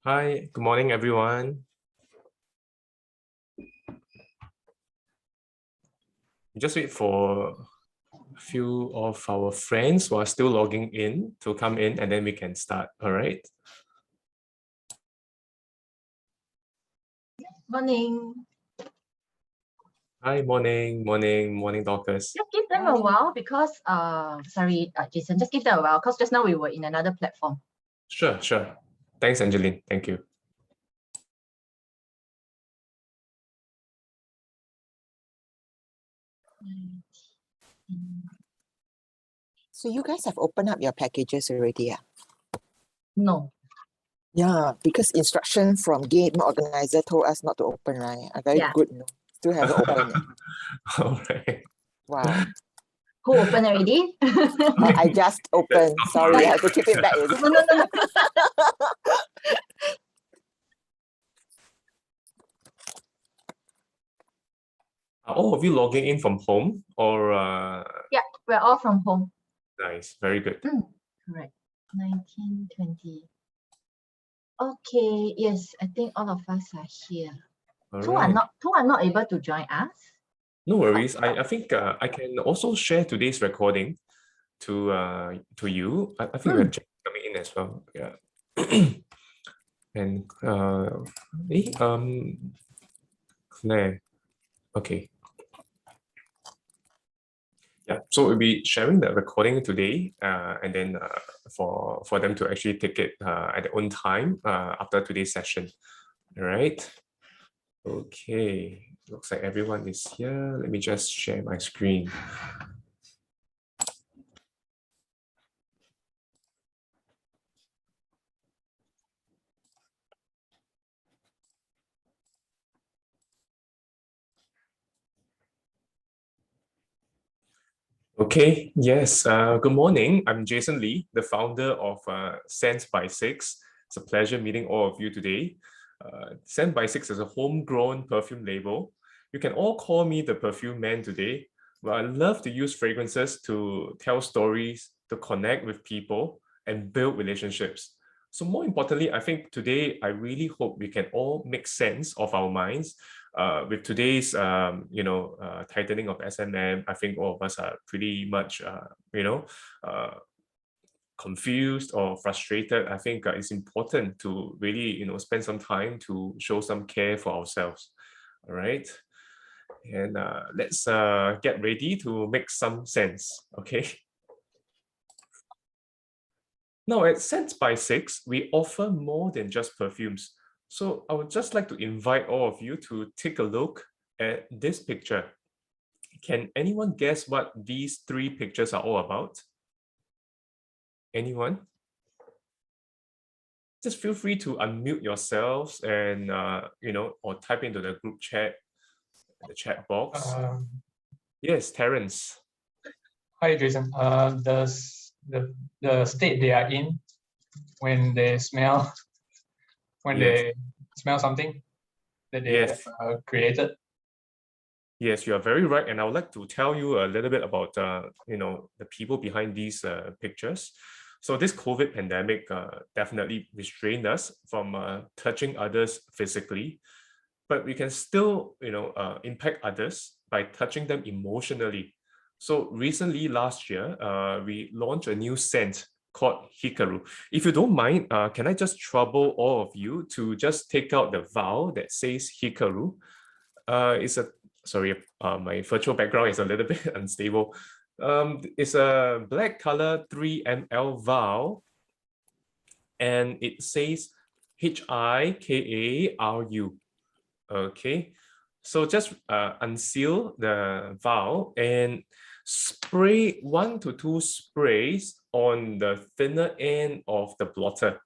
Hi, good morning, everyone. Just wait for a few of our friends who are still logging in to come in, and then we can start. All right. Morning. Hi, morning, Dorcas. Just give them a while because, sorry, Jason, just give them a while because just now we were in another platform. Sure. Thanks, Angeline. Thank you. So you guys have opened up your packages already, yeah? No. Yeah, because instruction from game organizer told us not to open, right? Very Yeah. good, no? Still haven't opened. All right. Wow. Who opened already? I just opened. Sorry, I have to keep it back. No. Are all of you logging in from home or? Yeah, we're all from home. Nice, very good. Correct. 19, 20. Okay, yes, I think all of us are here. All Two right. are not able to join us. No worries. I think I can also share today's recording to you. I think we're coming in as well. Yeah. And Claire. Okay. Yeah. So we'll be sharing the recording today, and then for them to actually take it at their own time after today's session. All right. Okay. Looks like everyone is here. Let me just share my screen. Okay, yes. Good morning. I'm Jason Lee, the founder of Scent by Six. It's a pleasure meeting all of you today. Scent by Six is a homegrown perfume label. You can all call me the perfume man today, but I love to use fragrances to tell stories, to connect with people, and build relationships. So more importantly, I think today I really hope we can all make sense of our minds with today's, tightening of SMM. I think all of us are pretty much, confused or frustrated. I think it's important to really, spend some time to show some care for ourselves. All right. And let's get ready to make some sense. Okay. Now at Scent by Six, we offer more than just perfumes. So I would just like to invite all of you to take a look at this picture. Can anyone guess what these three pictures are all about? Anyone? Just feel free to unmute yourselves and, or type into the group chat, the chat box. Yes, Terence. Hi, Jason. The state they are in when they smell they smell something that they have created. Yes, you are very right, and I would like to tell you a little bit about the people behind these pictures. So this COVID pandemic definitely restrained us from touching others physically, but we can still impact others by touching them emotionally. So recently, last year, we launched a new scent called Hikaru. If you don't mind, can I just trouble all of you to just take out the vial that says Hikaru? Sorry, my virtual background is a little bit unstable. It's a black color 3 ml vial, and it says Hikaru. Okay, so just unseal the vial and spray 1 to 2 sprays on the thinner end of the blotter,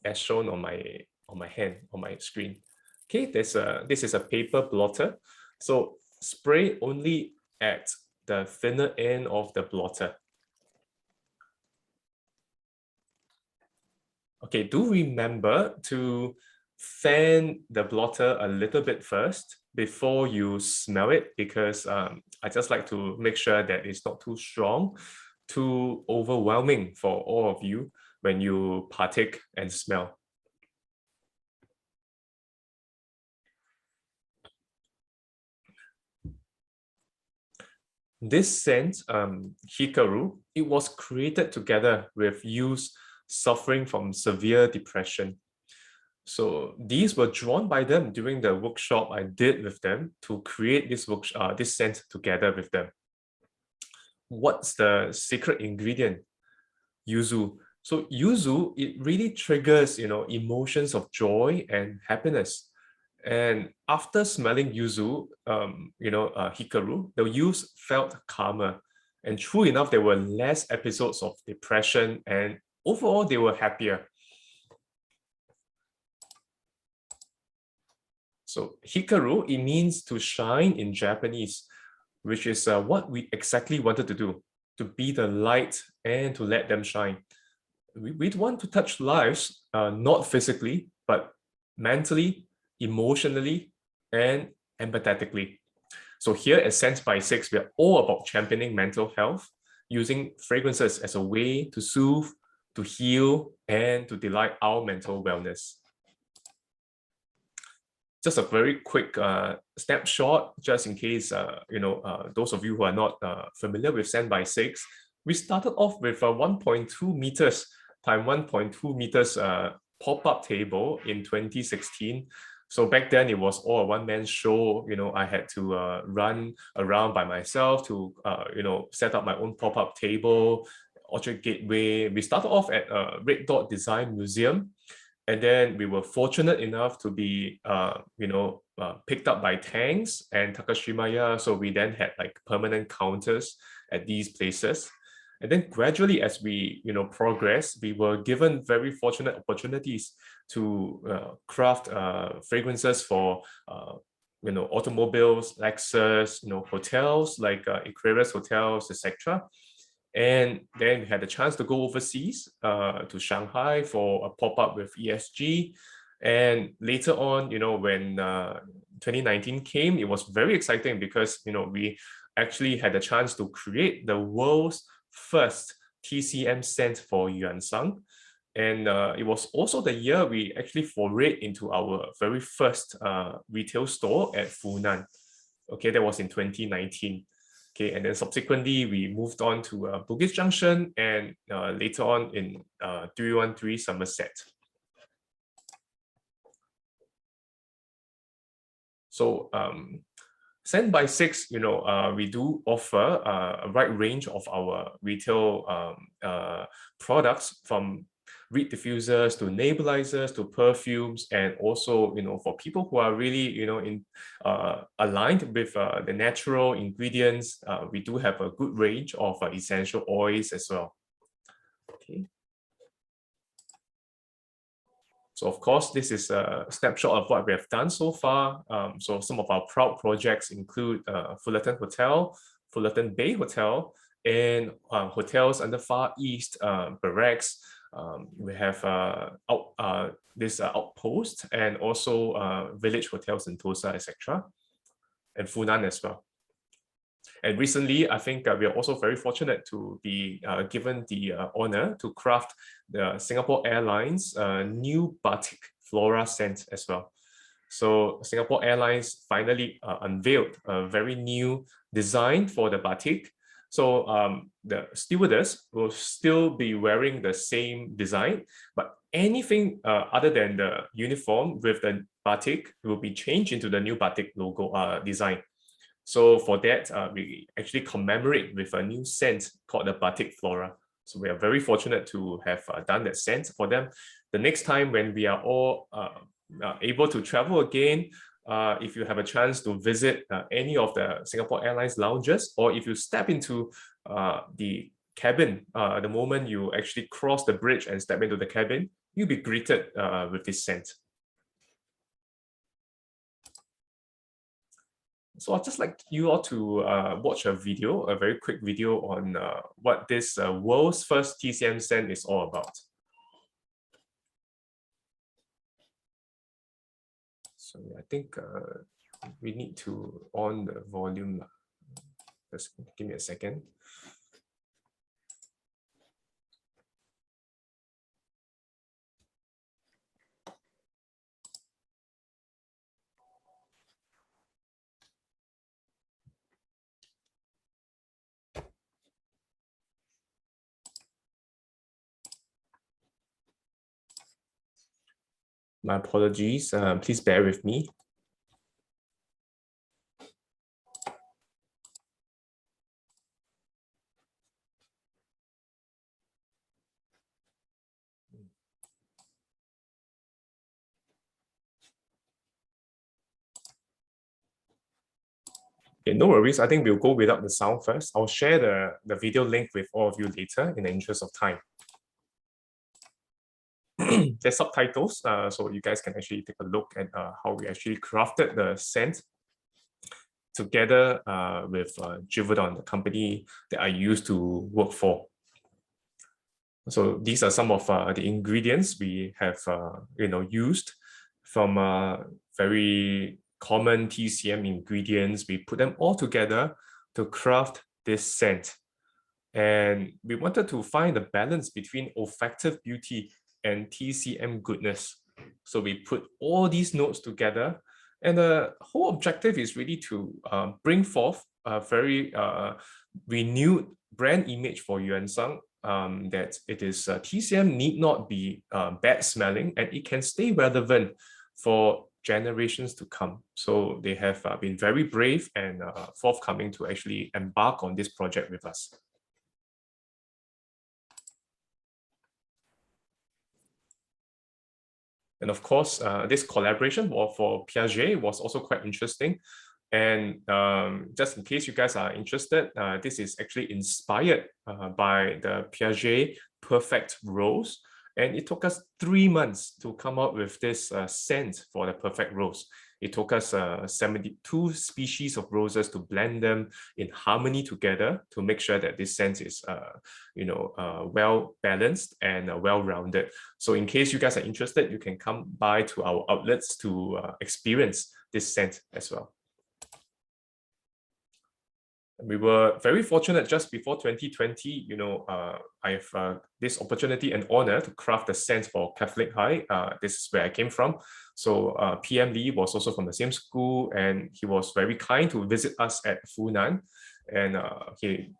as shown on my hand on my screen. Okay, this is a paper blotter, so spray only at the thinner end of the blotter. Okay, do remember to fan the blotter a little bit first before you smell it, because I just like to make sure that it's not too strong, too overwhelming for all of you when you partake and smell. This scent, Hikaru, it was created together with youths suffering from severe depression. So these were drawn by them during the workshop I did with them to create this scent together with them. What's the secret ingredient? Yuzu. So yuzu, it really triggers, emotions of joy and happiness. And after smelling yuzu, Hikaru, the youths felt calmer. And true enough, there were less episodes of depression, and overall, they were happier. So Hikaru, it means to shine in Japanese, which is what we exactly wanted to do, to be the light and to let them shine. We want to touch lives, not physically, but mentally, emotionally, and empathetically. So here at Sense by Six, we are all about championing mental health, using fragrances as a way to soothe, to heal, and to delight our mental wellness. Just a very quick snapshot, just in case those of you who are not familiar with Sense by Six. We started off with a 1.2 meters time 1.2 meters pop-up table in 2016. So back then it was all a one-man show. I had to run around by myself to set up my own pop-up table, Orchard Gateway. We started off at Red Dot Design Museum. And then we were fortunate enough to be, picked up by Tangs and Takashimaya. So we then had like permanent counters at these places. And then gradually, as we, progressed, we were given very fortunate opportunities to craft fragrances for, automobiles, Lexus, hotels like Aquarius hotels, etc. And then we had the chance to go overseas to Shanghai for a pop-up with ESG. And later on, when 2019 came, it was very exciting because, we actually had the chance to create the world's first TCM scent for Yuansang. And it was also the year we actually forayed into our very first retail store at Funan. Okay, that was in 2019. Okay, and then subsequently we moved on to Bugis Junction and later on in 313 Somerset. So Scent by Six, we do offer a wide range of our retail products, from reed diffusers to nebulizers to perfumes, and also for people who are really aligned with the natural ingredients, we do have a good range of essential oils as well. Okay. So of course, this is a snapshot of what we have done so far. So some of our proud projects include Fullerton Hotel, Fullerton Bay Hotel, and hotels on the Far East, Barracks. We have this Outpost, and also Village Hotels in Sentosa, etc. And Funan as well. And recently, I think we are also very fortunate to be given the honor to craft the Singapore Airlines new Batik Flora scent as well. So Singapore Airlines finally unveiled a very new design for the Batik. So the stewardess will still be wearing the same design, but anything other than the uniform with the Batik will be changed into the new Batik logo design. So for that, we actually commemorate with a new scent called the Batik Flora. So we are very fortunate to have done that scent for them. The next time when we are all able to travel again, if you have a chance to visit any of the Singapore Airlines lounges, or if you step into the cabin, the moment you actually cross the bridge and step into the cabin, you'll be greeted with this scent. So I'd just like you all to watch a video, a very quick video on what this world's first TCM scent is all about. So I think we need to on the volume. Just give me a second. My apologies. Please bear with me. Okay, no worries. I think we'll go without the sound first. I'll share the video link with all of you later in the interest of time. There's subtitles, so you guys can actually take a look at how we actually crafted the scent together with Givaudan, the company that I used to work for. So these are some of the ingredients we have used from very common TCM ingredients. We put them all together to craft this scent. And we wanted to find a balance between olfactive beauty and TCM goodness. So we put all these notes together, and the whole objective is really to bring forth a very renewed brand image for Yuan Sang, that it is TCM need not be bad smelling, and it can stay relevant for generations to come. So they have been very brave and forthcoming to actually embark on this project with us. And of course, this collaboration for Piaget was also quite interesting. And just in case you guys are interested, this is actually inspired by the Piaget Perfect Rose. And it took us 3 months to come up with this scent for the Perfect Rose. It took us 72 species of roses to blend them in harmony together to make sure that this scent is, well balanced and well-rounded. So in case you guys are interested, you can come by to our outlets to experience this scent as well. We were very fortunate just before 2020, I have this opportunity and honor to craft the scent for Catholic High. This is where I came from. So PM Lee was also from the same school, and he was very kind to visit us at Funan. And he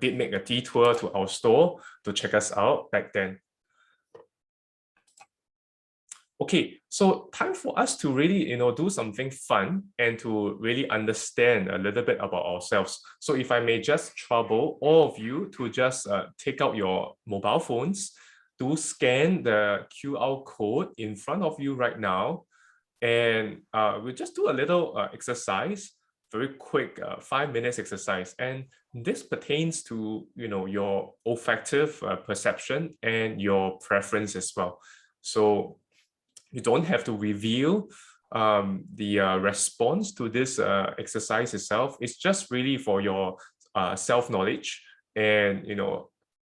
did make a detour to our store to check us out back then. Okay, so time for us to really, do something fun and to really understand a little bit about ourselves. So if I may just trouble all of you to just take out your mobile phones, to scan the QR code in front of you right now, and we'll just do a little exercise, very quick 5 minutes exercise. And this pertains to, your olfactive perception and your preference as well. So you don't have to reveal the response to this exercise itself. It's just really for your self-knowledge. And,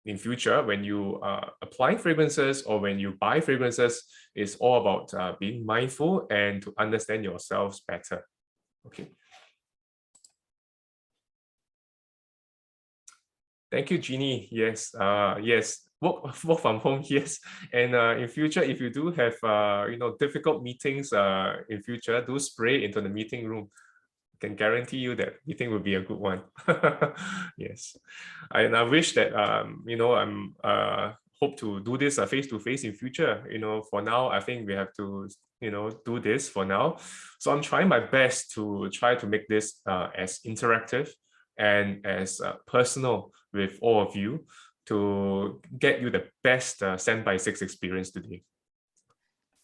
in future, when you apply fragrances or when you buy fragrances, it's all about being mindful and to understand yourselves better. Okay. Thank you, Jeannie. Yes, yes. Work from home, yes. And in future, if you do have difficult meetings in future, do spray into the meeting room. I can guarantee you that meeting will be a good one. Yes, and I wish that I'm hope to do this face to face in future. For now, I think we have to do this for now. So I'm trying my best to try to make this as interactive and as personal with all of you, to get you the best Scent by 6 experience today.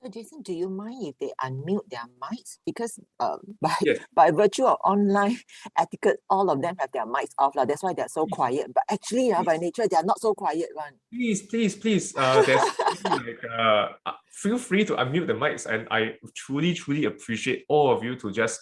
So Jason, do you mind if they unmute their mics? Because Yes. by virtue of online etiquette, all of them have their mics off. That's why they're so quiet. But actually, by nature, they are not so quiet one. Please. There's feel free to unmute the mics, and I truly appreciate all of you to just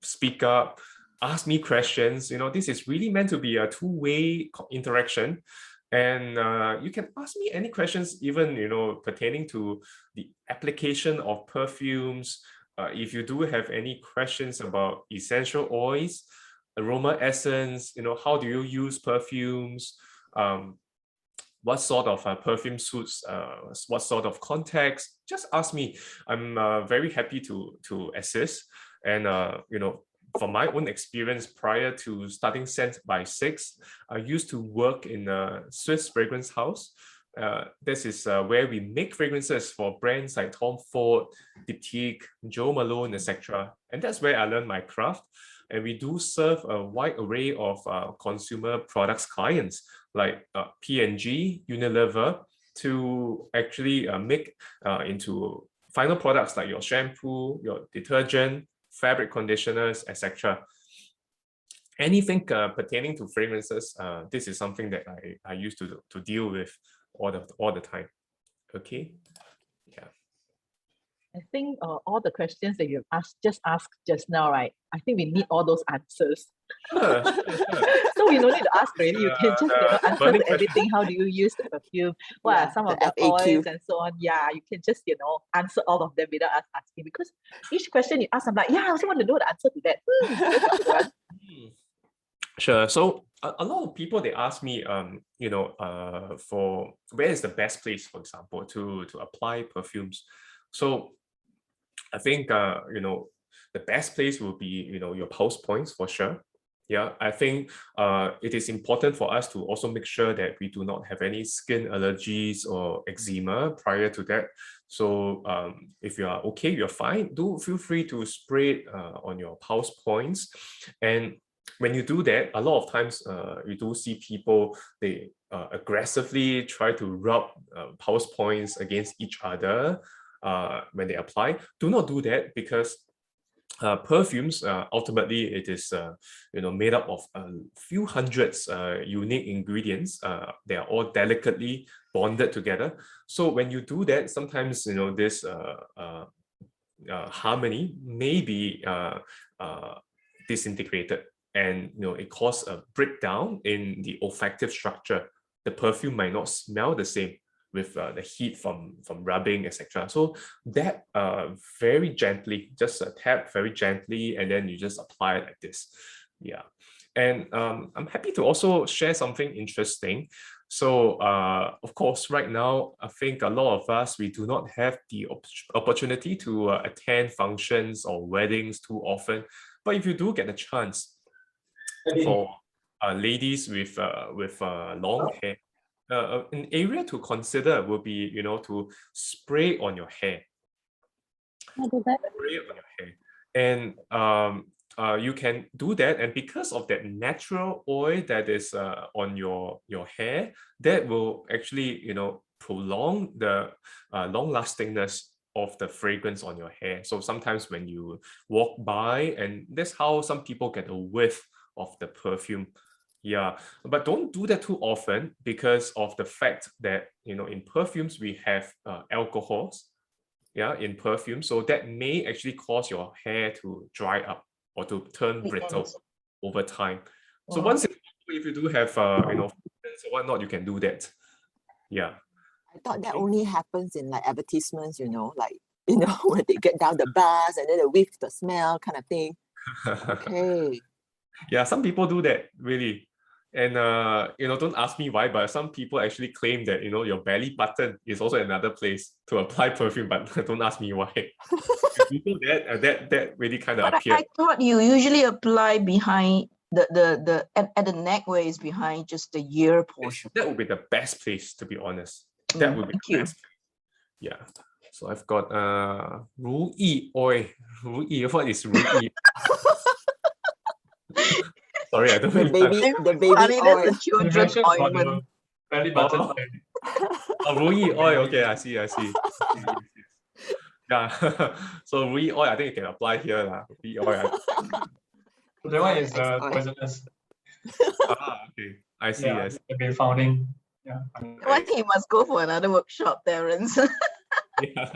speak up, ask me questions. This is really meant to be a two-way interaction. And you can ask me any questions, even pertaining to the application of perfumes. If you do have any questions about essential oils, aroma essence, how do you use perfumes? What sort of perfume suits what sort of context? Just ask me. I'm very happy to assist. And from my own experience prior to starting Scent by 6, I used to work in a Swiss fragrance house, this is where we make fragrances for brands like Tom Ford, Diptyque, Jo Malone, etc. And that's where I learned my craft. And we do serve a wide array of consumer products clients like P&G, Unilever, to actually make into final products like your shampoo, your detergent, fabric conditioners, etc. Anything pertaining to fragrances, this is something that I used to deal with all the time. Okay. Yeah. I think all the questions that you've just now, right? I think we need all those answers. Sure. So we don't need to ask really. You can just answer burning to everything. How do you use the perfume? What Yeah, are some of the the FAQ. oils and so on? Yeah, you can just answer all of them without us asking, because each question you ask, I'm like, yeah, I also want to know the answer to that. That's a good one. Sure. So a lot of people, they ask me, for where is the best place, for example, to apply perfumes. So I think the best place will be your pulse points for sure. Yeah, I think it is important for us to also make sure that we do not have any skin allergies or eczema prior to that. So if you are okay, you're fine, do feel free to spray it on your pulse points. And when you do that, a lot of times you do see people, they aggressively try to rub pulse points against each other when they apply. Do not do that, because perfumes, ultimately it is made up of a few hundreds unique ingredients. They are all delicately bonded together. So when you do that, sometimes this harmony may be disintegrated, and it causes a breakdown in the olfactive structure. The perfume might not smell the same with the heat from rubbing, etc. So that very gently, just tap very gently, and then you just apply it like this. Yeah. And I'm happy to also share something interesting. So of course, right now, I think a lot of us, we do not have the opportunity to attend functions or weddings too often. But if you do get a chance, for ladies with long hair, an area to consider will be, to spray on your hair. Spray on your hair. And you can do that, and because of that natural oil that is on your hair, that will actually prolong the long lastingness of the fragrance on your hair. So sometimes when you walk by, and that's how some people get a whiff of the perfume. Yeah, but don't do that too often, because of the fact that in perfumes we have alcohols, yeah, in perfume. So that may actually cause your hair to dry up or to turn brittle over time. So once if you do have or whatnot, you can do that. Yeah. I thought that only happens in like advertisements, like when they get down the bus and then they whiff the smell kind of thing. Okay. Yeah, some people do that, really. And don't ask me why, but some people actually claim that your belly button is also another place to apply perfume, but don't ask me why. People that really kind of But appeared. I thought you usually apply behind at the neck, where it's behind just the ear portion. That would be the best place, to be honest. That would be Thank the you. best. Yeah. So I've got Ru Yi oil. Ru Yi, what is Ru Yi? Sorry, I don't The baby Funny, oil. that's a children's Invention for ointment. the belly button. Oh. Ru Yi oil. Okay, I see. Yeah. So Ru Yi oil, I think you can apply here, lah. Ru Yi oil. So that one is Ex-oil. poisonous. Okay. I see. Yeah, I see. they've been founding. Yeah. Why you must go for another workshop, Terence? Yeah.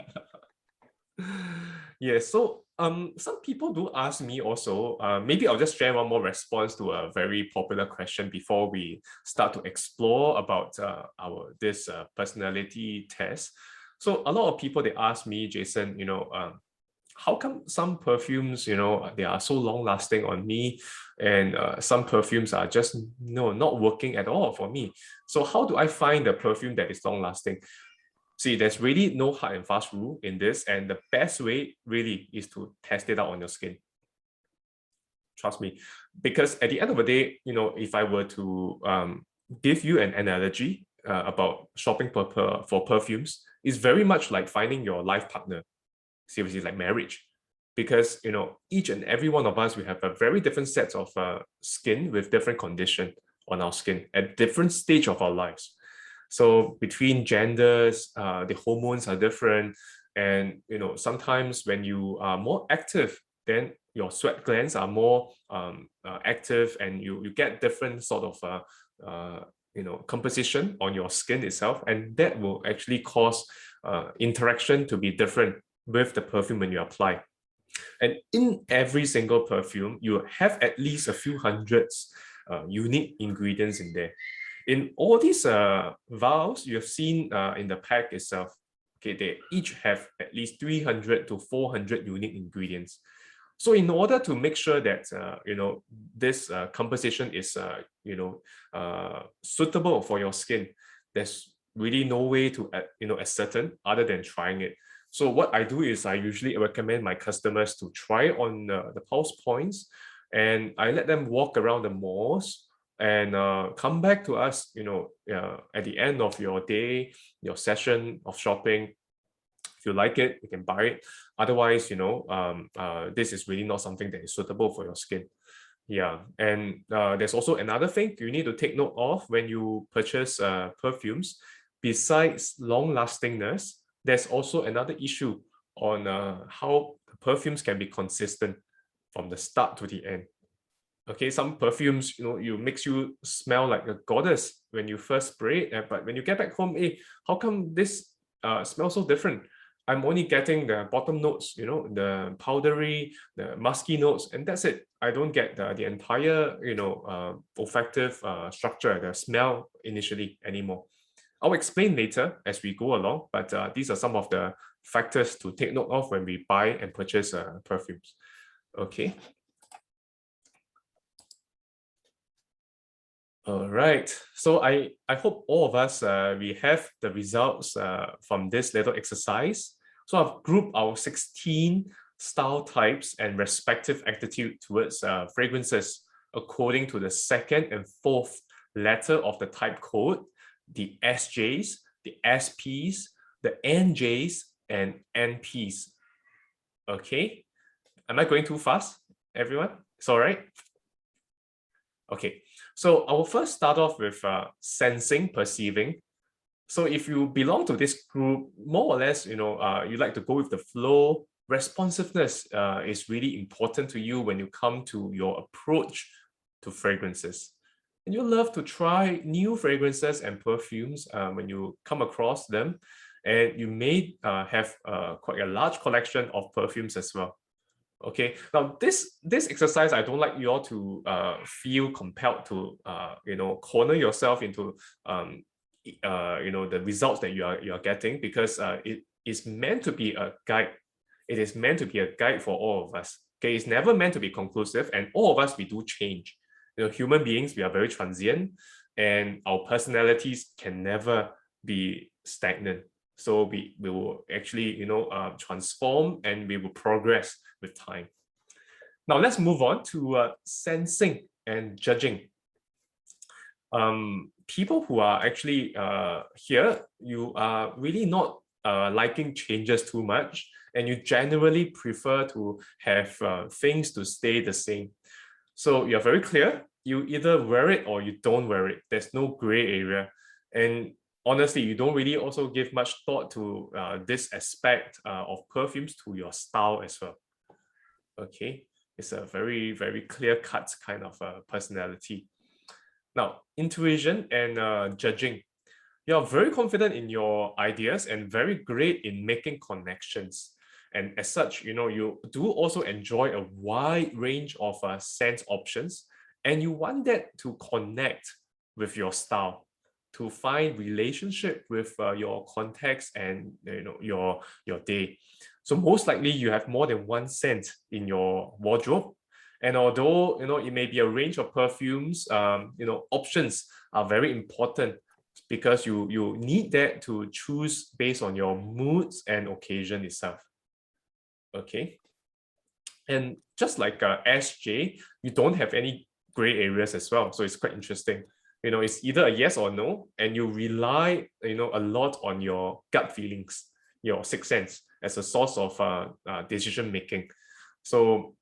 Yeah, so some people do ask me also, maybe I'll just share one more response to a very popular question before we start to explore about this personality test. So a lot of people, they ask me, Jason, how come some perfumes, they are so long lasting on me, and some perfumes are just not working at all for me. So how do I find the perfume that is long lasting? See, there's really no hard and fast rule in this, and the best way really is to test it out on your skin. Trust me, because at the end of the day, if I were to give you an analogy, about shopping for perfumes is very much like finding your life partner. Seriously, like marriage, because each and every one of us, we have a very different sets of skin with different condition on our skin at different stage of our lives. So between genders, the hormones are different, and sometimes when you are more active, then your sweat glands are more active, and you get different sort of composition on your skin itself, and that will actually cause interaction to be different with the perfume when you apply. And in every single perfume, you have at least a few hundreds unique ingredients in there. In all these vials you have seen in the pack itself, okay, they each have at least 300 to 400 unique ingredients. So in order to make sure that this composition is suitable for your skin, there's really no way to ascertain other than trying it. So what I do is I usually recommend my customers to try on the pulse points, and I let them walk around the malls and come back to us at the end of your day, your session of shopping. If you like it, you can buy it. Otherwise, this is really not something that is suitable for your skin. Yeah, and there's also another thing you need to take note of when you purchase perfumes. Besides long lastingness, there's also another issue on how perfumes can be consistent from the start to the end. Okay, some perfumes, you makes you smell like a goddess when you first spray it, but when you get back home, how come this smells so different? I'm only getting the bottom notes, the powdery, the musky notes, and that's it. I don't get the entire, olfactive structure, the smell initially anymore. I'll explain later as we go along, but these are some of the factors to take note of when we buy and purchase perfumes. Okay. All right. So I hope all of us, we have the results from this little exercise. So I've grouped our 16 style types and respective attitude towards fragrances according to the second and fourth letter of the type code, the SJs, the SPs, the NJs, and NPs. Okay. Am I going too fast, everyone? It's all right. Okay, so I will first start off with sensing, perceiving. So if you belong to this group, more or less, you like to go with the flow. Responsiveness is really important to you when you come to your approach to fragrances. And you love to try new fragrances and perfumes when you come across them. And you may have quite a large collection of perfumes as well. Okay, now this exercise, I don't like you all to feel compelled to corner yourself into the results that you are getting, because it is meant to be a guide. It is meant to be a guide for all of us. Okay, it's never meant to be conclusive, and all of us, we do change. Human beings, we are very transient, and our personalities can never be stagnant. So we will actually, transform, and we will progress with time. Now let's move on to sensing and judging. People who are actually here, you are really not liking changes too much, and you generally prefer to have things to stay the same. So you're very clear. You either wear it or you don't wear it. There's no gray area. And honestly, you don't really also give much thought to this aspect of perfumes to your style as well. Okay, it's a very, very clear-cut kind of personality. Now, intuition and judging. You're very confident in your ideas and very great in making connections. And as such, you do also enjoy a wide range of scent options, and you want that to connect with your style, to find relationship with your context and your day. So most likely you have more than one scent in your wardrobe. And although it may be a range of perfumes, options are very important, because you need that to choose based on your moods and occasion itself. Okay. And just like SJ, you don't have any gray areas as well. So it's quite interesting. it's either a yes or no, and you rely, a lot on your gut feelings, your sixth sense as a source of decision making. So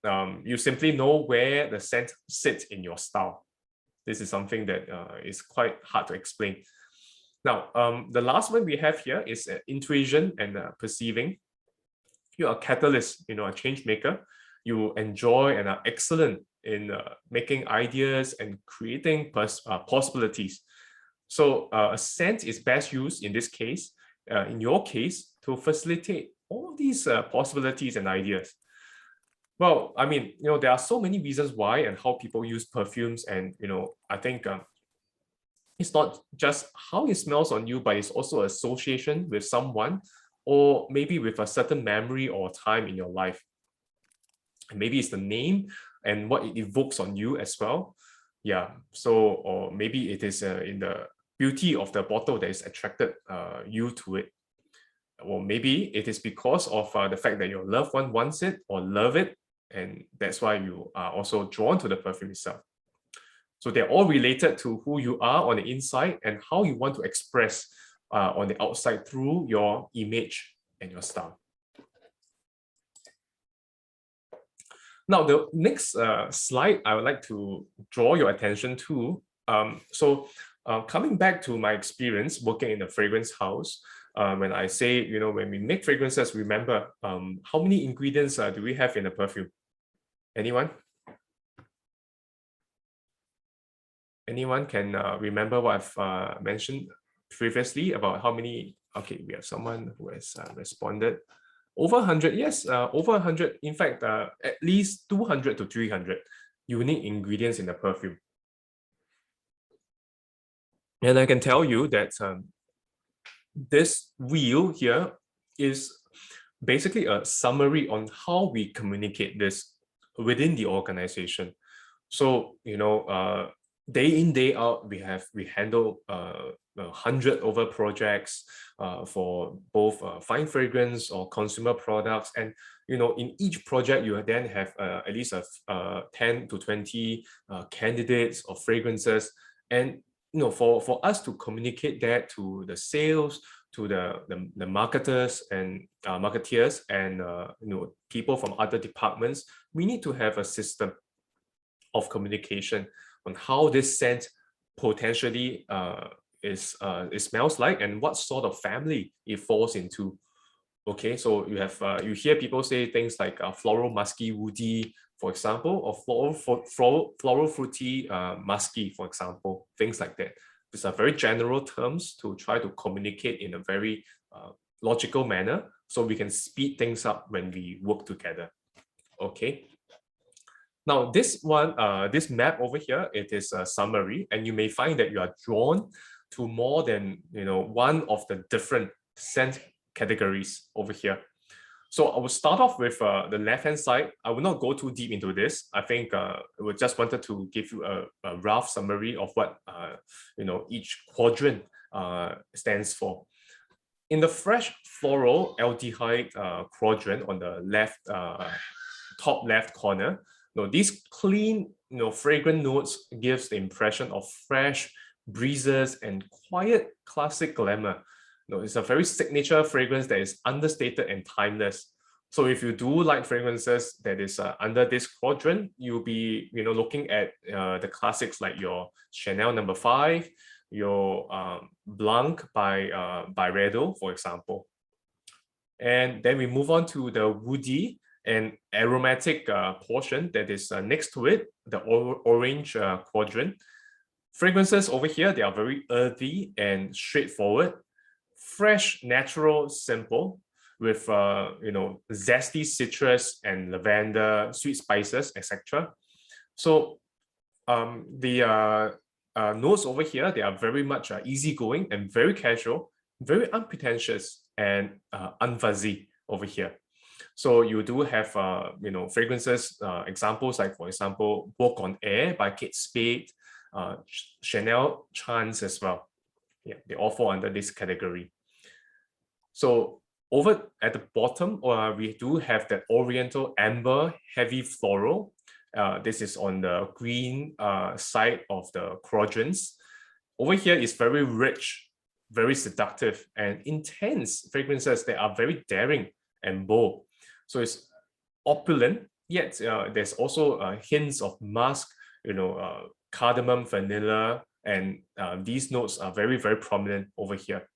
you simply know where the scent sits in your style. This is something that is quite hard to explain. Now, the last one we have here is intuition and perceiving. You're a catalyst, a change maker. You enjoy and are excellent in making ideas and creating possibilities. So a scent is best used in this case, in your case, to facilitate all these possibilities and ideas. Well, I mean, there are so many reasons why and how people use perfumes, and I think it's not just how it smells on you, but it's also association with someone, or maybe with a certain memory or time in your life. And maybe it's the name and what it evokes on you as well. Yeah. So, or maybe it is in the beauty of the bottle that is attracted you to it. Or maybe it is because of the fact that your loved one wants it or love it, and that's why you are also drawn to the perfume itself. So they're all related to who you are on the inside and how you want to express on the outside through your image and your style. Now, the next slide I would like to draw your attention to. Coming back to my experience working in a fragrance house, when I say, when we make fragrances, remember how many ingredients do we have in a perfume? Anyone? Anyone can remember what I've mentioned previously about how many? Okay, we have someone who has responded. Over 100, yes, over 100. In fact, at least 200 to 300 unique ingredients in the perfume. And I can tell you that this wheel here is basically a summary on how we communicate this within the organization. So, day in, day out, we handle 100 over projects for both fine fragrance or consumer products. And, in each project, you then have at least 10 to 20 candidates of fragrances. And, for us to communicate that to the sales, to the marketers and marketeers and, people from other departments, we need to have a system of communication on how this scent potentially it smells like and what sort of family it falls into. Okay, so you have you hear people say things like floral, musky, woody, for example, or floral fruity, musky, for example, things like that. These are very general terms to try to communicate in a very logical manner, so we can speed things up when we work together. Okay. Now, this one, this map over here, it is a summary, and you may find that you are drawn to more than one of the different scent categories over here. So I will start off with the left-hand side. I will not go too deep into this. I think we just wanted to give you a rough summary of what each quadrant stands for. In the fresh floral aldehyde quadrant on the left, top left corner, these clean, fragrant notes gives the impression of fresh breezes and quiet classic glamour. It's a very signature fragrance that is understated and timeless. So if you do like fragrances that is under this quadrant, you'll be looking at the classics like your Chanel No. 5, your Blanc by Byredo, for example. And then we move on to the woody and aromatic portion that is next to it, the orange quadrant. Fragrances over here, they are very earthy and straightforward, fresh, natural, simple, with zesty citrus and lavender, sweet spices, etc. So the notes over here, they are very much easygoing and very casual, very unpretentious and unfuzzy over here. So you do have fragrances, examples like, for example, Walk on Air by Kate Spade, Chanel Chance as well. Yeah, they all fall under this category. So over at the bottom, we do have that Oriental Amber Heavy Floral. This is on the green side of the quadrants. over here is very rich, very seductive and intense fragrances that are very daring and bold. So it's opulent, yet there's also hints of musk, cardamom, vanilla, and these notes are very, very prominent over here.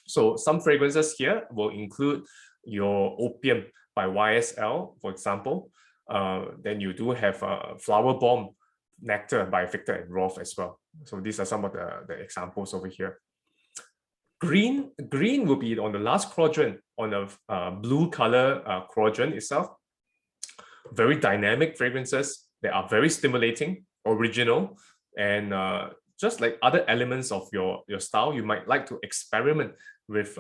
So some fragrances here will include your Opium by YSL, for example. Then you do have Flower Bomb Nectar by Victor and Rolf as well. So these are some of the examples over here. Green will be on the last quadrant, on the blue color quadrant itself. Very dynamic fragrances that are very stimulating, original, and just like other elements of your style, you might like to experiment with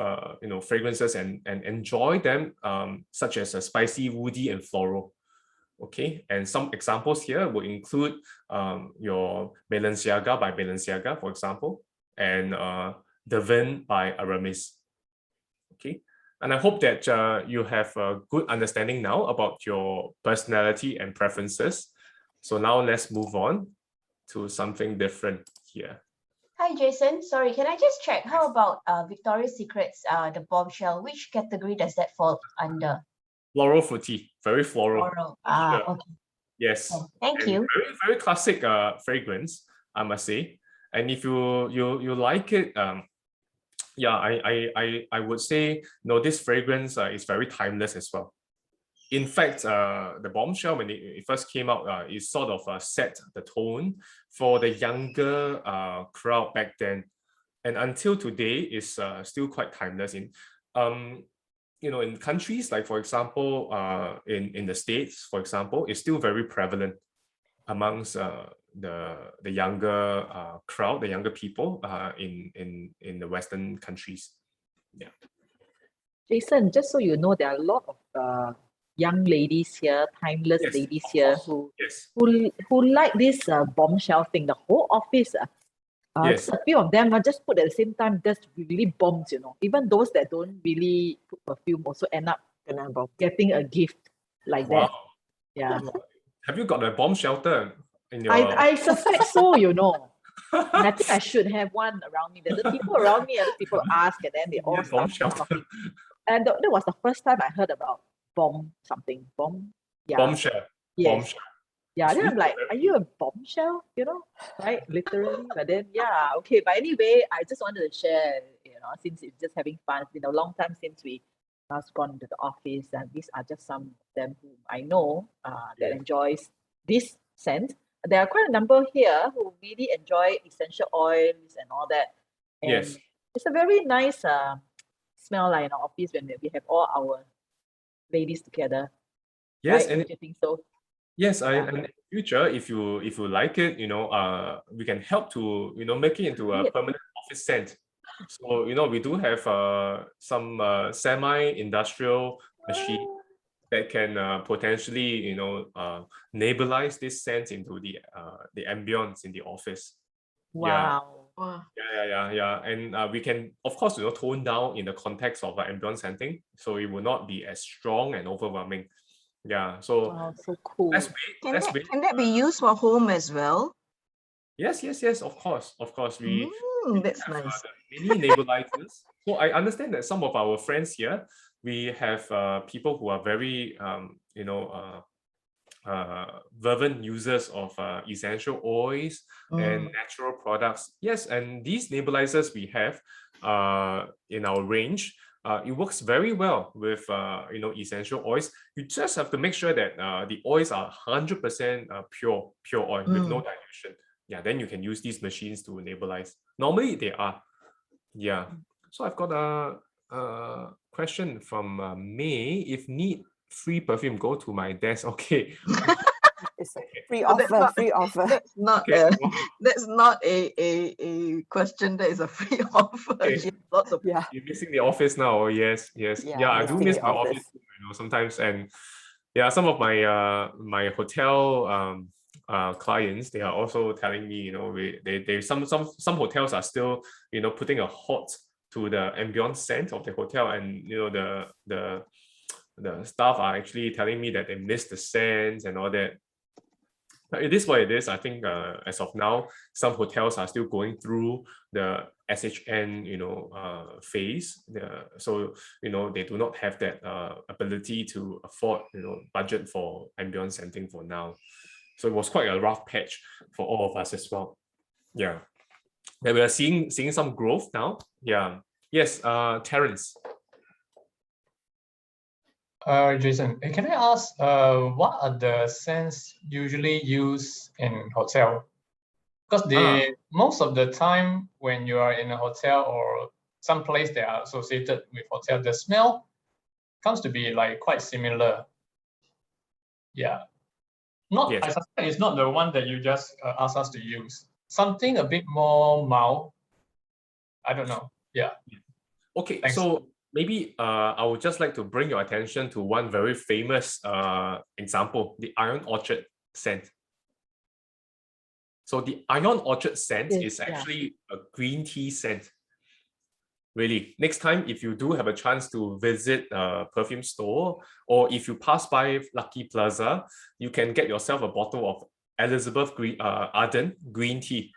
fragrances and enjoy them, such as a spicy, woody, and floral. Okay, and some examples here will include your Balenciaga by Balenciaga, for example, and Devin by Aramis. Okay, and I hope that you have a good understanding now about your personality and preferences. So now let's move on to something different here. Hi, Jason. Sorry, can I just check? How about Victoria's Secret's the bombshell? Which category does that fall under? Floral fruity, very floral. Floral. Sure. Okay. Yes. Oh, thank And you. Very, very classic fragrance, I must say. And if you like it, yeah, I would say this fragrance is very timeless as well. In fact, the bombshell, when it first came out, it sort of set the tone for the younger crowd back then, and until today is still quite timeless. In countries like, for example, in the States, for example, it's still very prevalent amongst the younger crowd, the younger people in the Western countries. Yeah. Jason, just so you know, there are a lot of young ladies here, timeless Yes, ladies of here course. Yes. who like this bombshell thing. The whole office, Yes. just a few of them just put at the same time, just really bombs, Even those that don't really put perfume also end up getting a gift like that. Wow. Yeah. Have you got a bomb shelter in your? I suspect so, And I think I should have one around me. The people around me, other people ask, and then they all bomb start shelter. talking. And that was the first time I heard about bomb. Yeah. Bombshell. Yes. Bombshell. Yeah, then Sweet I'm like, are you a bombshell? Right? Literally. But then, yeah, okay. But anyway, I just wanted to share, since it's just having fun. It's been a long time since we last gone to the office, and these are just some of them who I know that enjoys this scent. There are quite a number here who really enjoy essential oils and all that. And Yes. it's a very nice smell in our office when we have all our ladies together. Yes, right? and Don't you think so? yes, Yeah. and in the future, if you like it, we can help to make it into a Yeah. permanent office scent. So we do have some semi-industrial machine that can potentially nebulize this scent into the ambience in the office. Wow. Yeah. And we can, of course, tone down in the context of ambience scenting, so it will not be as strong and overwhelming. Yeah, so Wow, so cool. let's wait. Can that be used for home as well? Yes, of course. We That's have nice. the mini nebulizers. So I understand that some of our friends here, we have people who are very fervent users of essential oils and natural products. Yes, and these nebulizers we have in our range, it works very well with essential oils. You just have to make sure that the oils are 100% pure oil with no dilution. Yeah, then you can use these machines to nebulize. Normally they are. Yeah. So I've got a question from May. If need free perfume, go to my desk. Okay. It's a free offer. That's not Okay. that's not a question. That is a free offer. Okay. She has lots of Yeah. You're missing the office now. Oh, yes. Yeah, I do missing miss the my office. office sometimes. And yeah, some of my my hotel clients, they are also telling me, some hotels are still putting a hot to the ambience scent of the hotel, and the staff are actually telling me that they miss the scents and all that. It is what it is. I think as of now, some hotels are still going through the SHN, phase. So, they do not have that ability to afford, budget for ambient scenting for now. So it was quite a rough patch for all of us as well. Yeah. And we are seeing some growth now. Yeah. Yes, Terence. Jason, can I ask, what are the scents usually used in hotel? Because most of the time when you are in a hotel or some place that are associated with hotel, the smell comes to be like quite similar. Yeah. I suspect it's not the one that you just asked us to use. Something a bit more mild. I don't know. Yeah. Okay, Thanks. so maybe I would just like to bring your attention to one very famous example, the Ion Orchard scent. So the Ion Orchard scent is actually a green tea scent. Really, next time if you do have a chance to visit a perfume store, or if you pass by Lucky Plaza, you can get yourself a bottle of Elizabeth Arden green tea.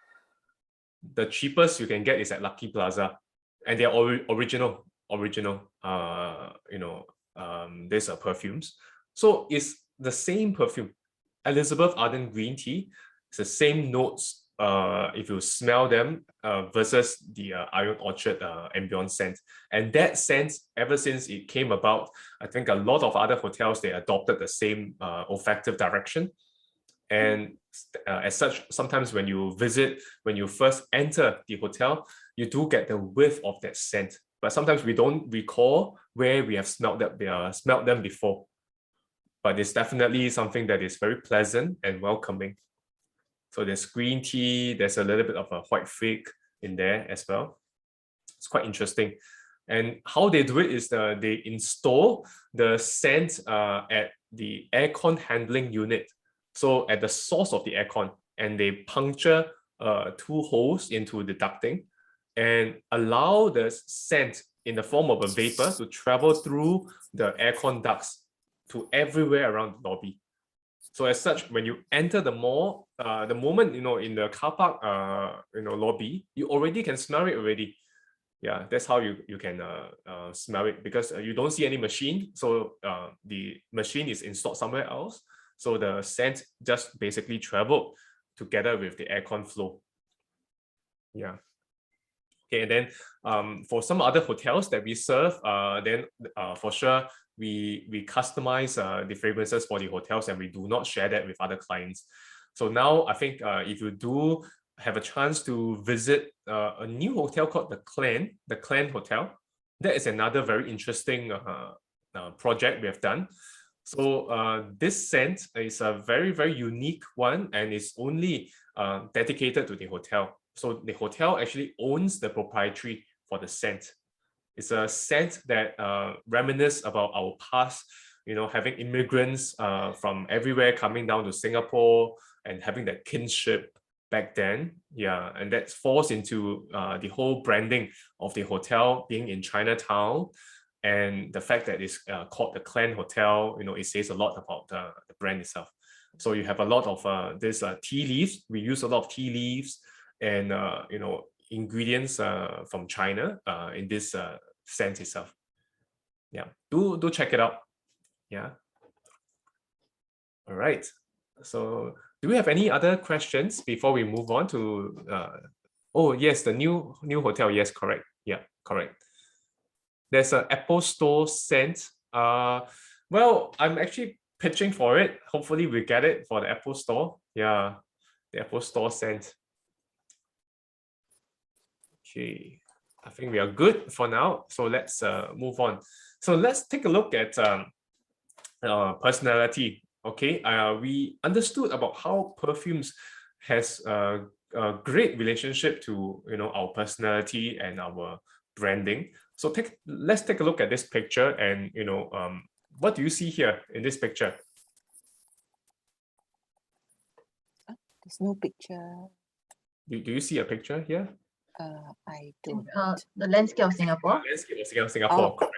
The cheapest you can get is at Lucky Plaza, and they're original. These are perfumes. So it's the same perfume, Elizabeth Arden green tea. It's the same notes. If you smell them versus the Ion Orchard ambient scent. And that scent, ever since it came about, I think a lot of other hotels, they adopted the same olfactive direction. And as such, sometimes when you first enter the hotel, you do get the whiff of that scent. But sometimes we don't recall where we have smelled them before. But it's definitely something that is very pleasant and welcoming. So there's green tea, there's a little bit of a white fig in there as well. It's quite interesting. And how they do it is they install the scent at the aircon handling unit. So at the source of the aircon, and they puncture 2 holes into the ducting and allow the scent in the form of a vapor to travel through the aircon ducts to everywhere around the lobby. So as such, when you enter the mall, the moment, in the car park, lobby, you already can smell it already. Yeah, that's how you can smell it, because you don't see any machine. So the machine is installed somewhere else. So the scent just basically traveled together with the aircon flow. Yeah. Okay, and then for some other hotels that we serve, then for sure, we customize the fragrances for the hotels, and we do not share that with other clients. So now I think if you do have a chance to visit a new hotel called the Clan Hotel, that is another very interesting project we have done. So this scent is a very, very unique one, and is only dedicated to the hotel. So the hotel actually owns the proprietary for the scent. It's a scent that reminisces about our past, having immigrants from everywhere coming down to Singapore and having that kinship back then. Yeah, and that falls into the whole branding of the hotel being in Chinatown. And the fact that it's called the Clan Hotel, it says a lot about the brand itself. So you have a lot of this tea leaves. We use a lot of tea leaves and ingredients from China in this scent itself. Yeah, do check it out. Yeah. All right. So do we have any other questions before we move on to oh yes, the new hotel. Yes, correct. Yeah, correct. There's an Apple Store scent. Well, I'm actually pitching for it. Hopefully we get it for the Apple Store. Yeah, the Apple Store scent. Okay, I think we are good for now. So let's move on. So let's take a look at personality. Okay, we understood about how perfumes has a great relationship to our personality and our branding. So let's take a look at this picture, and what do you see here in this picture? There's no picture. Do you see a picture here? I don't. The landscape of Singapore. Landscape of Singapore. Oh.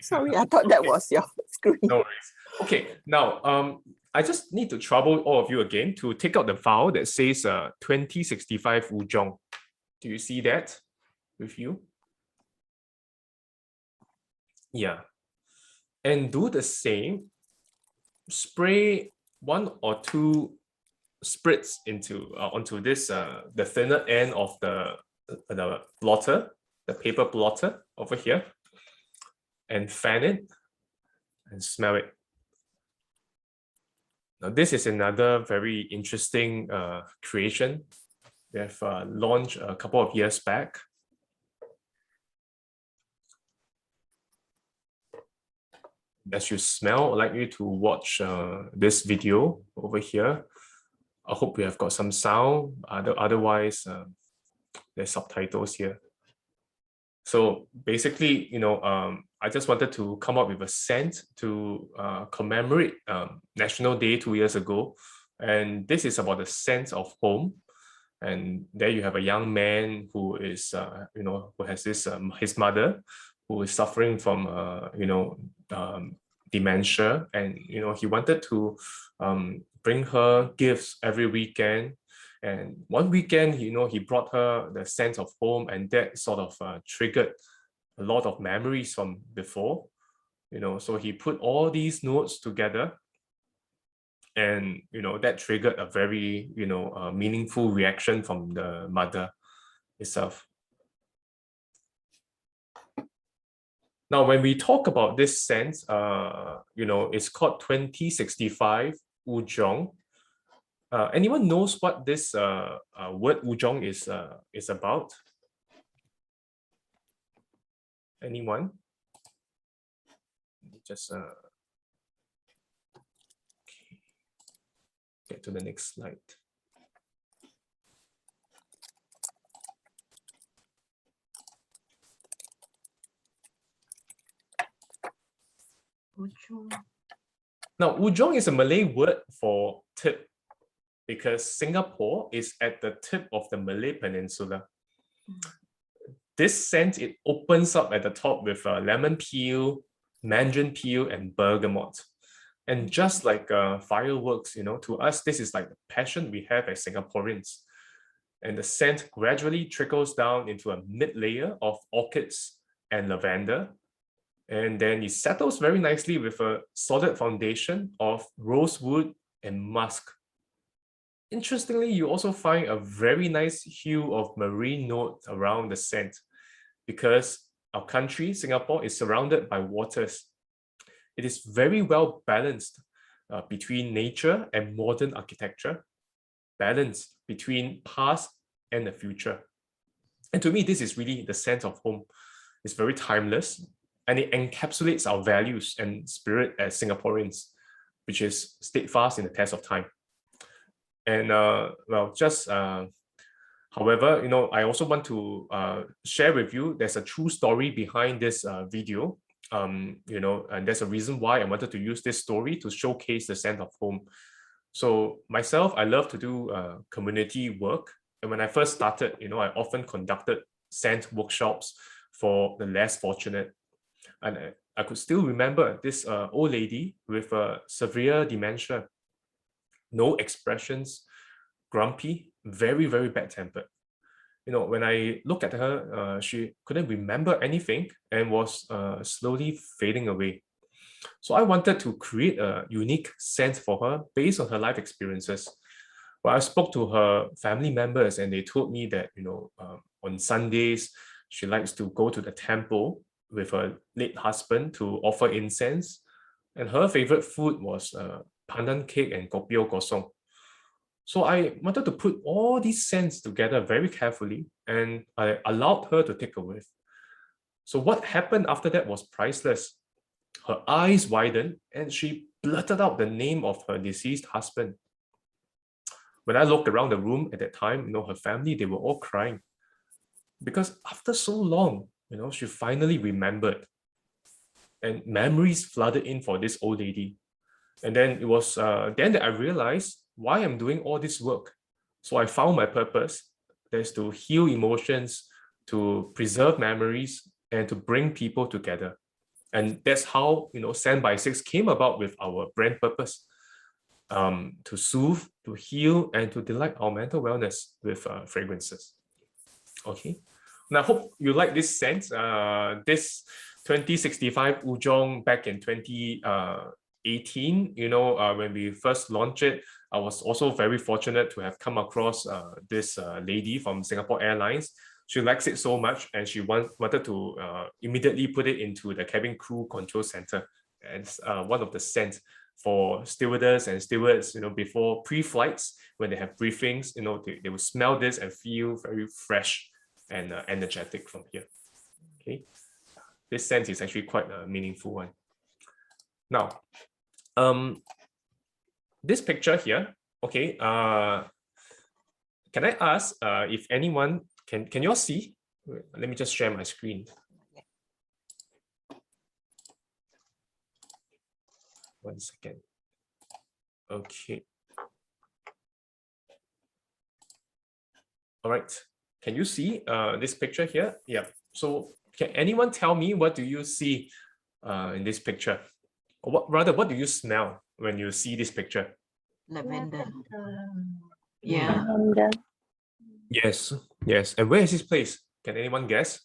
Sorry, I thought that was your screen. No worries. Okay, now I just need to trouble all of you again to take out the file that says 2065 Wuzhong. Do you see that with you? Yeah. And do the same. Spray 1 or 2 spritz into onto this the thinner end of the blotter, the paper blotter over here, and fan it and smell it. Now this is another very interesting creation we have launched a couple of years back. As you smell, I'd like you to watch this video over here. I hope we have got some sound. Otherwise, there's subtitles here. So basically, I just wanted to come up with a scent to commemorate National Day 2 years ago. And this is about the sense of home. And there you have a young man who is, who has this, his mother, who is suffering from, dementia. And, he wanted to bring her gifts every weekend. And one weekend, he brought her the sense of home, and that sort of triggered a lot of memories from before, so he put all these notes together, and, that triggered a very, meaningful reaction from the mother itself. Now, when we talk about this sense, it's called 2065 Wuzhong. Anyone knows what this word Wuzhong is about? Anyone? Just get to the next slide. Now, Wuzhong is a Malay word for tip, because Singapore is at the tip of the Malay Peninsula. This scent, it opens up at the top with lemon peel, mandarin peel, and bergamot. And just like fireworks, to us, this is like the passion we have as Singaporeans. And the scent gradually trickles down into a mid-layer of orchids and lavender. And then it settles very nicely with a solid foundation of rosewood and musk. Interestingly, you also find a very nice hue of marine note around the scent, because our country, Singapore, is surrounded by waters. It is very well balanced between nature and modern architecture, balanced between past and the future. And to me, this is really the sense of home. It's very timeless, and it encapsulates our values and spirit as Singaporeans, which is steadfast in the test of time. And however, I also want to share with you, there's a true story behind this video, and there's a reason why I wanted to use this story to showcase the sense of home. So myself, I love to do community work. And when I first started, I often conducted scent workshops for the less fortunate. And I could still remember this old lady with severe dementia. No expressions, grumpy, very, very bad-tempered. When I look at her, she couldn't remember anything and was slowly fading away. So I wanted to create a unique scent for her based on her life experiences. Well, I spoke to her family members, and they told me that, on Sundays, she likes to go to the temple with her late husband to offer incense. And her favorite food was pandan cake and kopior kosong. So I wanted to put all these scents together very carefully, and I allowed her to take a whiff. So what happened after that was priceless. Her eyes widened, and she blurted out the name of her deceased husband. When I looked around the room at that time, her family, they were all crying. Because after so long, she finally remembered. And memories flooded in for this old lady. And then it was then that I realized why I'm doing all this work. So I found my purpose. That's to heal emotions, to preserve memories, and to bring people together. And that's how, Scent by 6 came about with our brand purpose. to soothe, to heal, and to delight our mental wellness with fragrances. Okay, and I hope you like this scent. This 2065 Ujong back in 2018, when we first launched it, I was also very fortunate to have come across this lady from Singapore Airlines. She likes it so much, and she wanted to immediately put it into the cabin crew control center as one of the scents for stewardess and stewards, before pre-flights, when they have briefings, they will smell this and feel very fresh and energetic from here. Okay, this scent is actually quite a meaningful one. Now, this picture here, okay, can I ask if anyone can you all see? Let me just share my screen. One second. Okay. All right. Can you see this picture here? Yeah. So can anyone tell me, what do you see in this picture? Or what do you smell when you see this picture? Lavender. Yeah. Yeah. Yes. Yes. And where is this place? Can anyone guess?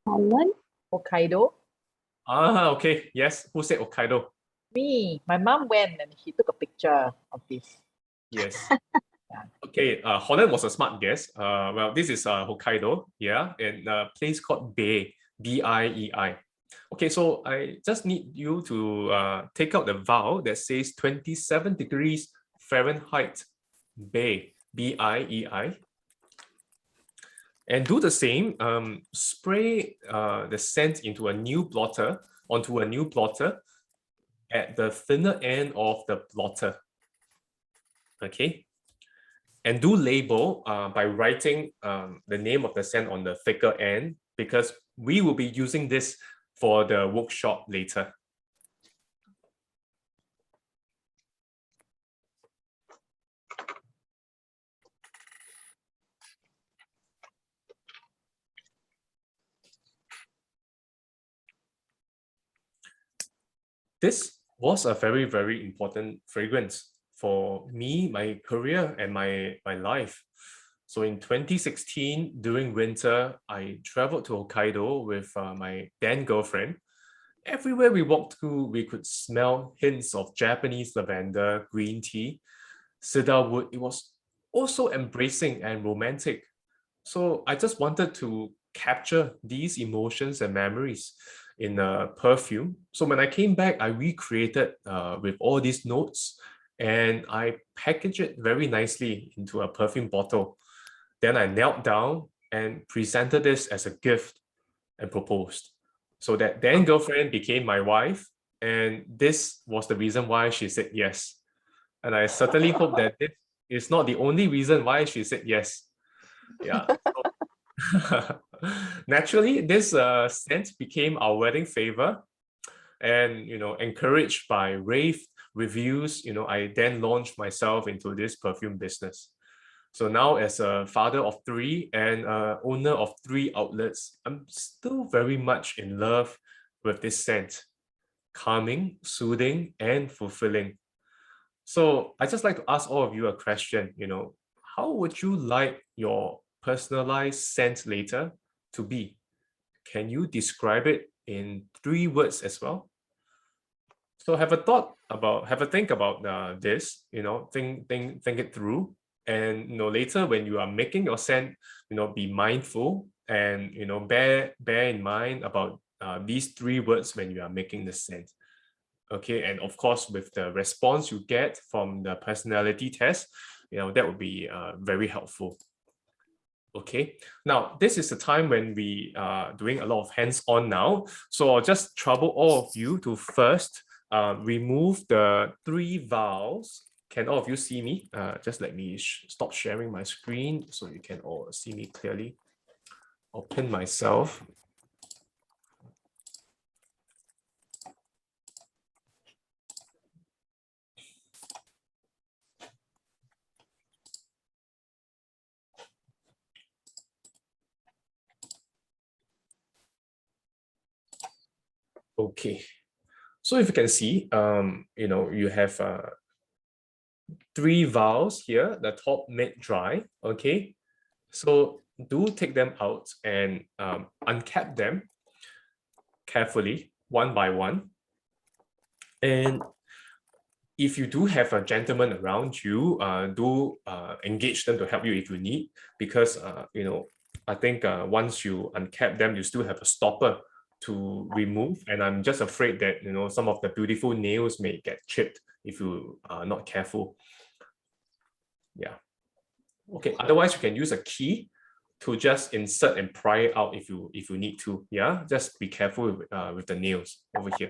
Holland? Hokkaido? Ah, okay. Yes. Who said Hokkaido? Me. My mom went and she took a picture of this. Yes. Okay, Holland was a smart guess. Well, this is Hokkaido, yeah, and a place called Biei, B-I-E-I. Okay, so I just need you to take out the vowel that says 27 degrees Fahrenheit, Biei, B-I-E-I. And do the same, spray the scent onto a new blotter at the thinner end of the blotter. Okay. And do label by writing the name of the scent on the thicker end, because we will be using this for the workshop later. This was a very, very important fragrance for me, my career, and my life. So in 2016, during winter, I traveled to Hokkaido with my then girlfriend. Everywhere we walked through, we could smell hints of Japanese lavender, green tea, cedarwood. It was also embracing and romantic. So I just wanted to capture these emotions and memories in a perfume. So when I came back, I recreated with all these notes, and I packaged it very nicely into a perfume bottle. Then I knelt down and presented this as a gift and proposed. So that then girlfriend became my wife, and this was the reason why she said yes. And I certainly hope that this is not the only reason why she said yes. Yeah. Naturally, this scent became our wedding favor, and encouraged by rave reviews, I then launched myself into this perfume business. So now, as a father of 3 and owner of 3 outlets, I'm still very much in love with this scent. Calming, soothing, and fulfilling. So I just like to ask all of you a question, how would you like your personalized scent later to be? Can you describe it in 3 words as well? So have a think about this, think it through. And later when you are making your scent, be mindful and bear in mind about these 3 words when you are making the scent. Okay, and of course, with the response you get from the personality test, that would be very helpful. Okay, now this is the time when we are doing a lot of hands-on now. So I'll just trouble all of you to first remove the 3 vowels. Can all of you see me? Just let me stop sharing my screen so you can all see me clearly. I'll pin myself. Okay, So if you can see, you have 3 vials here, the top, mid, dry. Okay, so do take them out and uncap them carefully, one by one. And if you do have a gentleman around you, do engage them to help you if you need, because I think once you uncap them, you still have a stopper to remove, and I'm just afraid that some of the beautiful nails may get chipped if you are not careful. Yeah. Okay. Otherwise, you can use a key to just insert and pry it out if you need to. Yeah. Just be careful with the nails over here.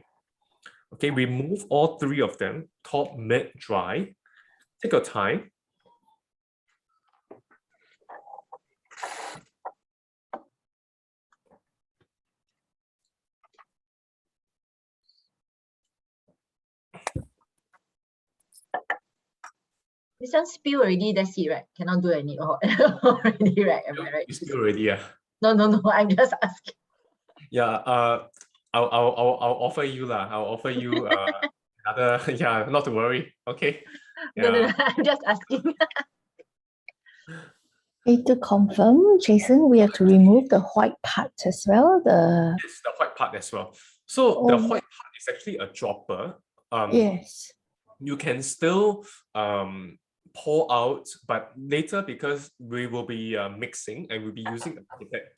Okay, remove all 3 of them, top, mid, dry. Take your time. This one spill already, that's it, right? Cannot do any already, right? Am I right? You spill already, yeah. No, I'm just asking. Yeah, I'll offer you lah. I'll offer you another, yeah, not to worry. Okay. No, Yeah. I'm just asking. Okay, to confirm, Jason, we have to remove the white part as well. Yes, the white part as well. So the Oh. white part is actually a dropper. Yes. You can still pour out, but later, because we will be mixing and we'll be using a pipette,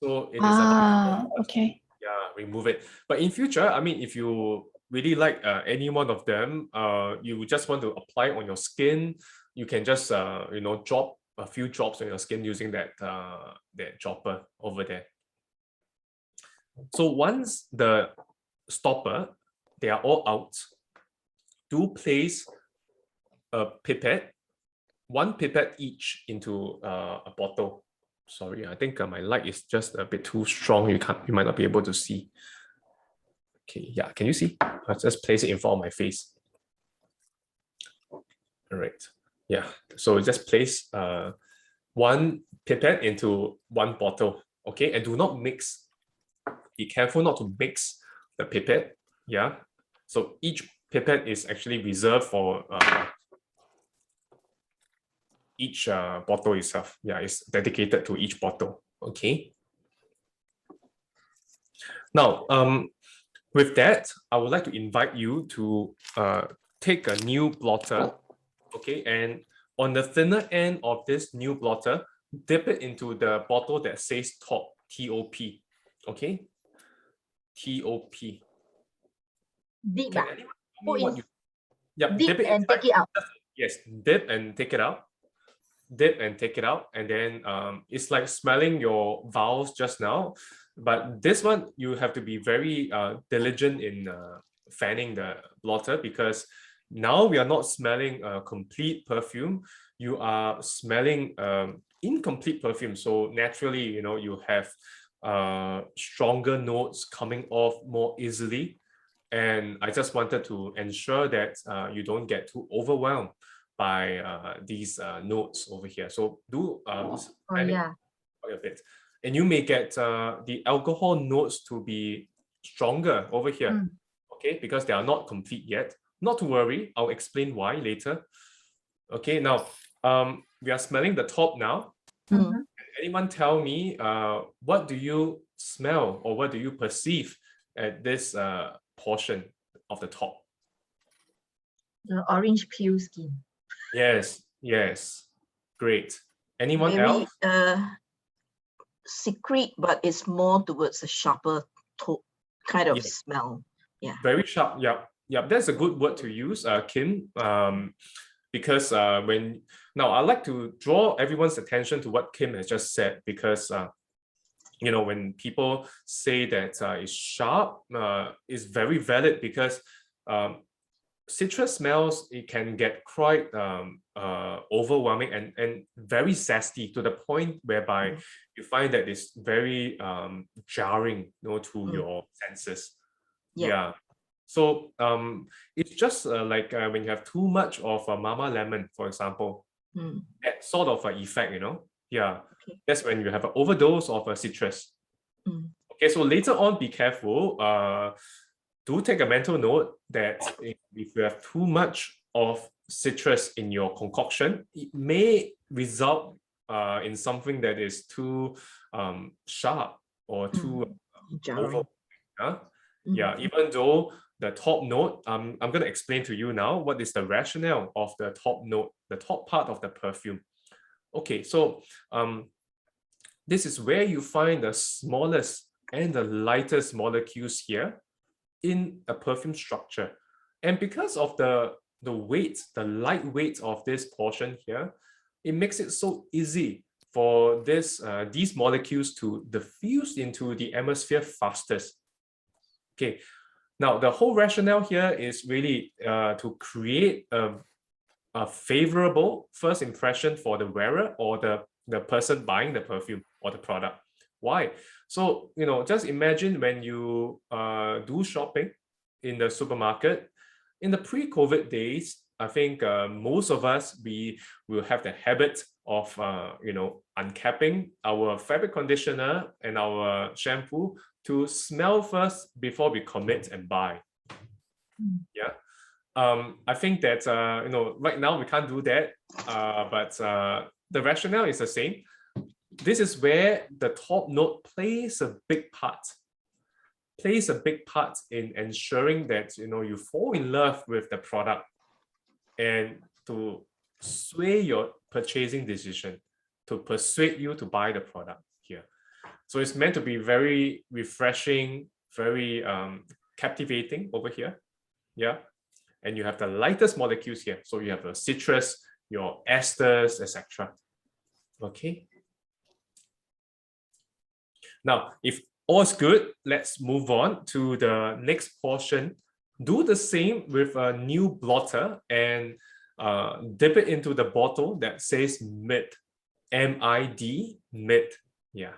so it is Okay. yeah, remove it. But in future, I mean, if you really like any one of them, you just want to apply on your skin, you can just drop a few drops on your skin using that dropper over there. So once the stopper, they are all out, do place a pipette, 1 pipette each into a bottle. Sorry, I think my light is just a bit too strong. You might not be able to see. Okay, yeah, can you see? I'll just place it in front of my face. All right, yeah. So just place 1 pipette into 1 bottle. Okay, and do not mix. Be careful not to mix the pipette. Yeah. So each pipette is actually reserved for each bottle itself. Yeah, it's dedicated to each bottle. Okay. Now, with that, I would like to invite you to take a new blotter. Okay, and on the thinner end of this new blotter, dip it into the bottle that says top, TOP. Okay, TOP. Dip, Can anyone tell me put what in, you? Yeah, dip dip it and inside. take it out. Yes, dip and take it out. Dip and take it out, and then it's like smelling your vials just now, but this one you have to be very diligent in fanning the blotter, because now we are not smelling a complete perfume, you are smelling incomplete perfume. So naturally, you have stronger notes coming off more easily, and I just wanted to ensure that you don't get too overwhelmed by these notes over here. So do Yeah. a bit, and you may get the alcohol notes to be stronger over here. Okay, because they are not complete yet. Not to worry, I'll explain why later. Okay, now we are smelling the top now. Mhm. Anyone tell me what do you smell or what do you perceive at this portion of the top? The orange peel skin. Yes, great. Anyone Maybe else? secret, but it's more towards a sharper kind of Yes. smell. Yeah. Very sharp. Yeah. That's a good word to use, Kim. Because now I like to draw everyone's attention to what Kim has just said, because when people say that it's sharp, it's very valid, because citrus smells, it can get quite overwhelming and very zesty, to the point whereby you find that it's very jarring, to your senses. Yeah. So it's just like when you have too much of a mama lemon, for example, that sort of effect, Yeah. Okay. That's when you have an overdose of a citrus. Okay, so later on, be careful. do take a mental note that if you have too much of citrus in your concoction, it may result in something that is too sharp or too over. Yeah, even though the top note, I'm going to explain to you now what is the rationale of the top note, the top part of the perfume. Okay, so this is where you find the smallest and the lightest molecules here in a perfume structure. And because of the weight, the light weight of this portion here, it makes it so easy for these molecules to diffuse into the atmosphere fastest. Okay, now the whole rationale here is really to create a favorable first impression for the wearer or the person buying the perfume or the product. Why? So, just imagine when you do shopping in the supermarket. In the pre-COVID days, I think most of us, we will have the habit of, uncapping our fabric conditioner and our shampoo to smell first before we commit and buy. Yeah. I think that, right now we can't do that, but the rationale is the same. This is where the top note plays a big part in ensuring that you fall in love with the product and to sway your purchasing decision, to persuade you to buy the product here. So it's meant to be very refreshing, very captivating over here. Yeah, and you have the lightest molecules here. So you have the citrus, your esters, etc. Okay. Now, if all's good, let's move on to the next portion. Do the same with a new blotter and dip it into the bottle that says mid, M-I-D, mid. Yeah.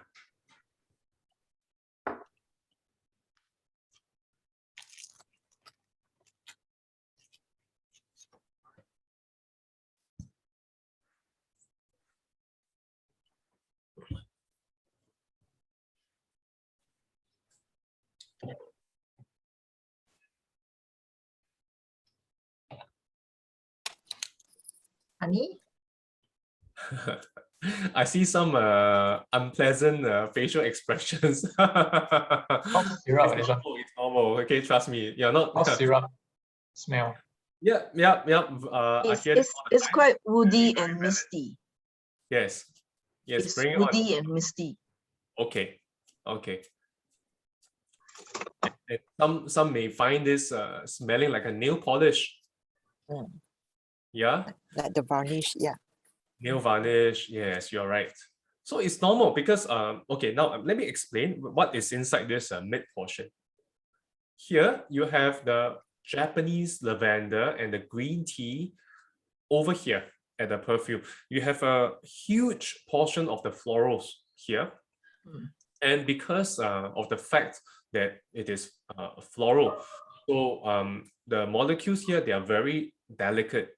Honey? I see some unpleasant facial expressions. Syrup, It's normal. Okay, trust me. You're not. Not syrup smell. Yeah. I hear this all the It's time. quite woody and misty. Yes. It's Bring it on. woody and misty. Okay. And some may find this smelling like a nail polish. Yeah. Like the varnish, yeah. Nail varnish. Yes, you're right. So it's normal because okay, now let me explain what is inside this mid portion. Here you have the Japanese lavender and the green tea over here at the perfume. You have a huge portion of the florals here. And because of the fact that it is floral, so the molecules here, they are very delicate.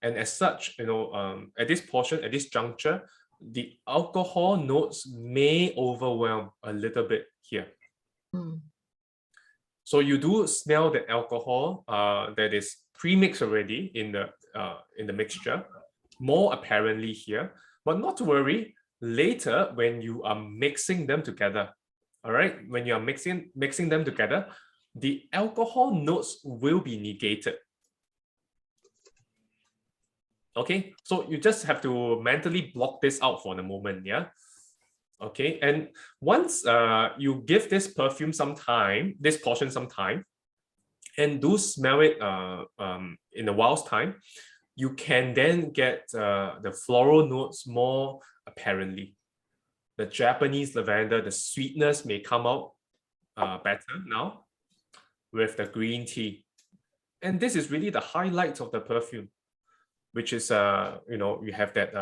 And as such, at this portion, at this juncture, the alcohol notes may overwhelm a little bit here. So you do smell the alcohol that is pre-mixed already in the mixture, more apparently here. But not to worry, later when you are mixing them together, all right, when you are mixing them together, the alcohol notes will be negated. Okay, so you just have to mentally block this out for the moment, yeah? Okay, and once you give this perfume some time, this portion some time, and do smell it in a while's time, you can then get the floral notes more apparently. The Japanese lavender, the sweetness may come out better now with the green tea. And this is really the highlight of the perfume, which is, you have that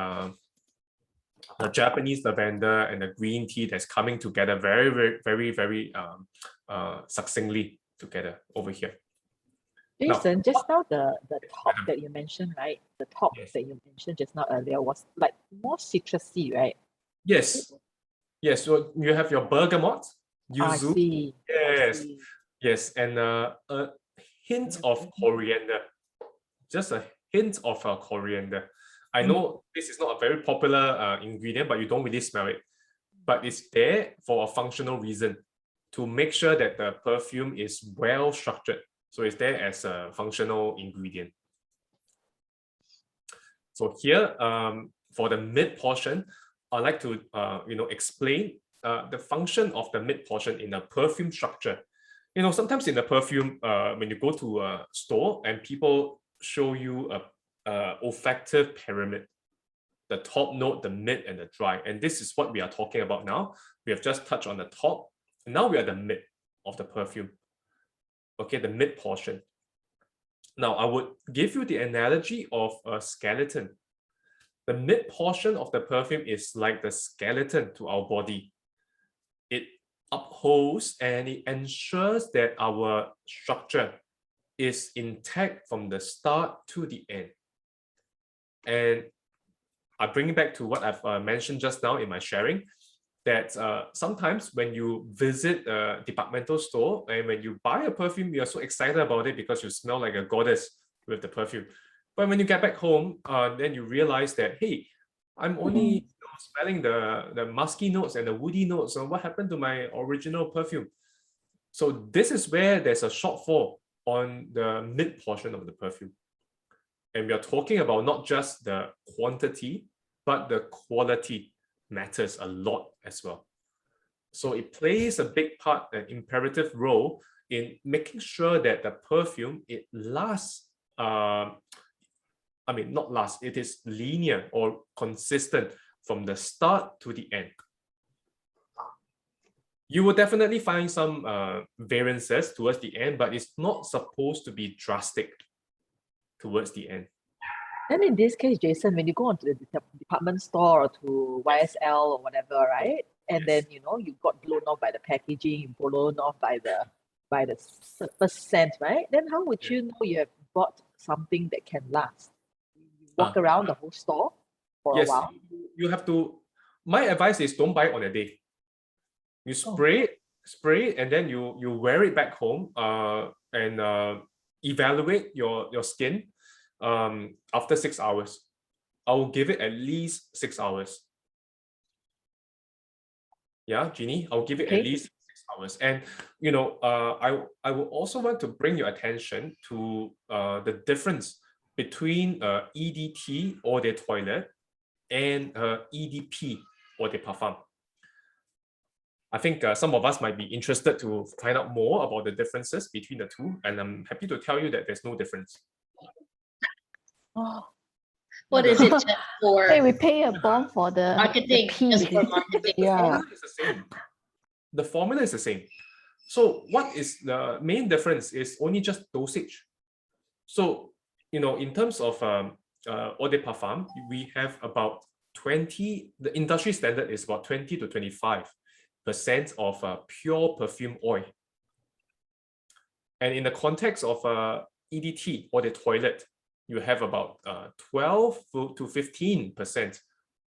the Japanese lavender and the green tea that's coming together very succinctly together over here. Jason, just now the top that you mentioned, right? The top that you mentioned just now earlier was like more citrusy, right? Yes. So you have your bergamot, yuzu. I see. Yes. Yes, and a hint of coriander. Just a hint of coriander. I know this is not a very popular ingredient, but you don't really smell it. But it's there for a functional reason, to make sure that the perfume is well structured. So it's there as a functional ingredient. So here, for the mid portion, I'd like to explain the function of the mid portion in a perfume structure. Sometimes in the perfume, when you go to a store and people show you a olfactive pyramid, the top note, the mid, and the dry. And this is what we are talking about now. We have just touched on the top. And now we are at the mid of the perfume. Okay, the mid portion. Now, I would give you the analogy of a skeleton. The mid portion of the perfume is like the skeleton to our body. It upholds and it ensures that our structure is intact from the start to the end. And I bring it back to what I've mentioned just now in my sharing, that sometimes when you visit a departmental store and when you buy a perfume, you're so excited about it because you smell like a goddess with the perfume. But when you get back home, then you realize that, hey, I'm only smelling the musky notes and the woody notes. So what happened to my original perfume? So this is where there's a shortfall on the mid portion of the perfume. And we are talking about not just the quantity, but the quality matters a lot as well. So it plays a big part, an imperative role in making sure that the perfume, it lasts, not lasts, it is linear or consistent from the start to the end. You will definitely find some variances towards the end, but it's not supposed to be drastic towards the end. Then in this case, Jason, when you go onto the department store or to YSL or whatever, right? And then you got blown off by the packaging, blown off by the first scent, right? Then how would you know you have bought something that can last? You walk around the whole store for a while. You have to. My advice is don't buy it on a day. You spray it, and then you wear it back home and evaluate your skin after 6 hours. I will give it at least 6 hours. Yeah, Jeannie, I'll give it at least 6 hours. And I will also want to bring your attention to the difference between EDT eau de toilette and EDP eau de parfum. I think some of us might be interested to find out more about the differences between the two, and I'm happy to tell you that there's no difference. Oh. What is it for? Hey, we pay a bomb for the marketing. Just for marketing. The formula is the same. The formula is the same. So what is the main difference is only just dosage. So, in terms of eau de parfum, we have about 20, the industry standard is about 20 to 25% of pure perfume oil. And in the context of EDT or the toilet, you have about 12 to 15%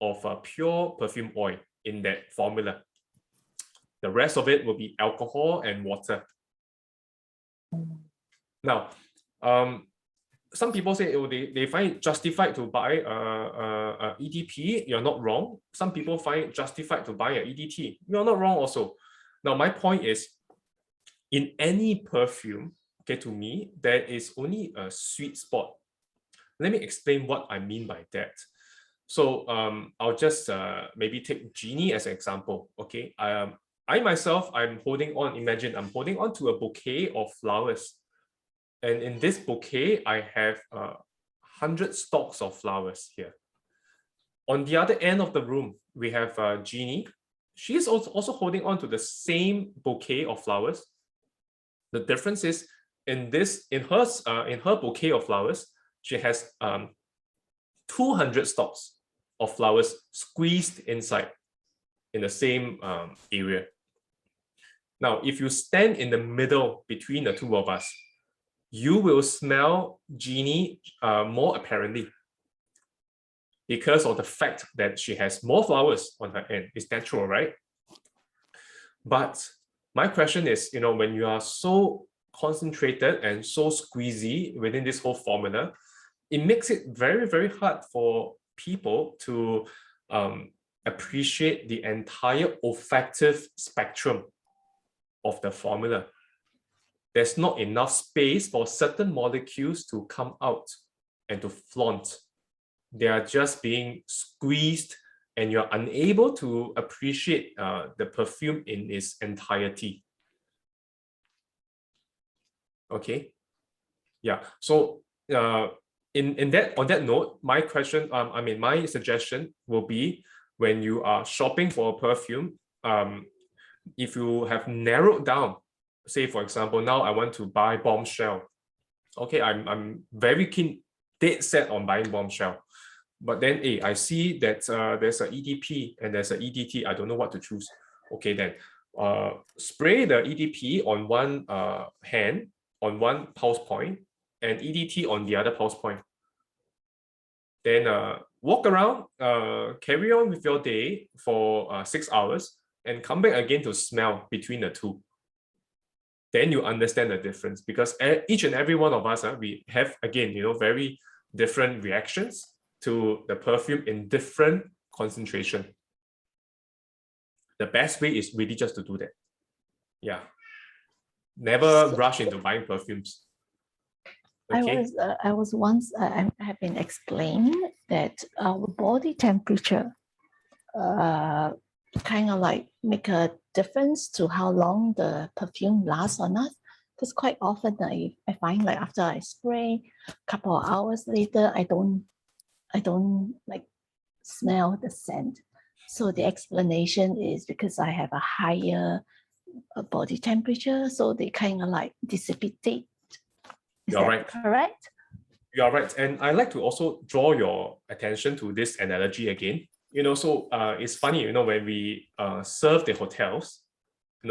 of pure perfume oil in that formula. The rest of it will be alcohol and water. Now, some people say they find it justified to buy a EDP. You're not wrong. Some people find it justified to buy an EDT. You're not wrong also. Now, my point is, in any perfume, okay, to me, there is only a sweet spot. Let me explain what I mean by that. So I'll just maybe take Jeannie as an example. Okay, I myself, imagine I'm holding on to a bouquet of flowers. And in this bouquet, I have 100 stalks of flowers here. On the other end of the room, we have Jeannie. She is also holding on to the same bouquet of flowers. The difference is in her bouquet of flowers, she has 200 stalks of flowers squeezed inside in the same area. Now, if you stand in the middle between the two of us, you will smell Jeannie more apparently because of the fact that she has more flowers on her end. It's natural, right? But My question is, when you are so concentrated and so squeezy within this whole formula, it makes it very, very hard for people to appreciate the entire olfactive spectrum of the formula. There's not enough space for certain molecules to come out and to flaunt. They are just being squeezed, and you're unable to appreciate the perfume in its entirety. Okay, yeah. So on that note, my question, my suggestion will be, when you are shopping for a perfume, if you have narrowed down, say for example, now I want to buy Bombshell. Okay, I'm very keen, dead set on buying Bombshell. But then, I see that there's an EDP and there's an EDT. I don't know what to choose. Okay, then spray the EDP on one hand, on one pulse point, and EDT on the other pulse point. Then walk around, carry on with your day for 6 hours, and come back again to smell between the two. Then you understand the difference, because each and every one of us, we have, again, very different reactions to the perfume in different concentration. The best way is really just to do that. Yeah. Never rush into buying perfumes. Okay. I was once, I have been explained that our body temperature kind of like make a difference to how long the perfume lasts on us. Because quite often I find like after I spray, a couple of hours later, I don't like smell the scent. So the explanation is because I have a higher body temperature, so they kind of like dissipate. Is You're that right. correct? You are right. And I like to also draw your attention to this analogy again. So it's funny, when we serve the hotels,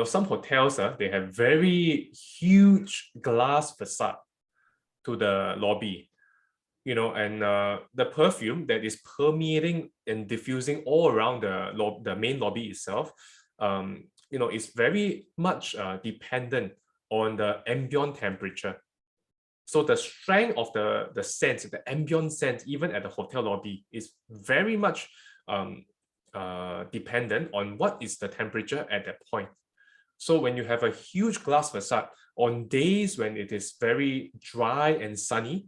some hotels, they have very huge glass facade to the lobby, and the perfume that is permeating and diffusing all around the main lobby itself, is very much dependent on the ambient temperature. So the strength of the scent, the ambient scent, even at the hotel lobby, is very much dependent on what is the temperature at that point. So when you have a huge glass facade on days when it is very dry and sunny,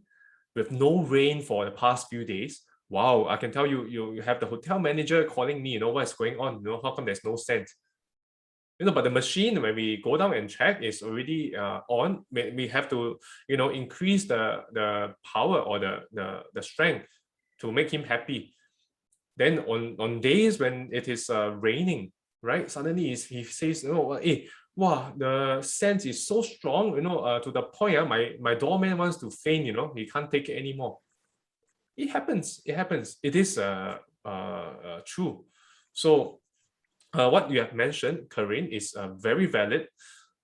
with no rain for the past few days, wow, I can tell you, you have the hotel manager calling me, what's going on, how come there's no scent? But the machine, when we go down and check, is already on. We have to, increase the power or the strength to make him happy. Then on days when it is raining, right? Suddenly he says, wow, the scent is so strong, to the point my doorman wants to faint, he can't take it anymore. It happens. It is true. So what you have mentioned, Corinne, is very valid.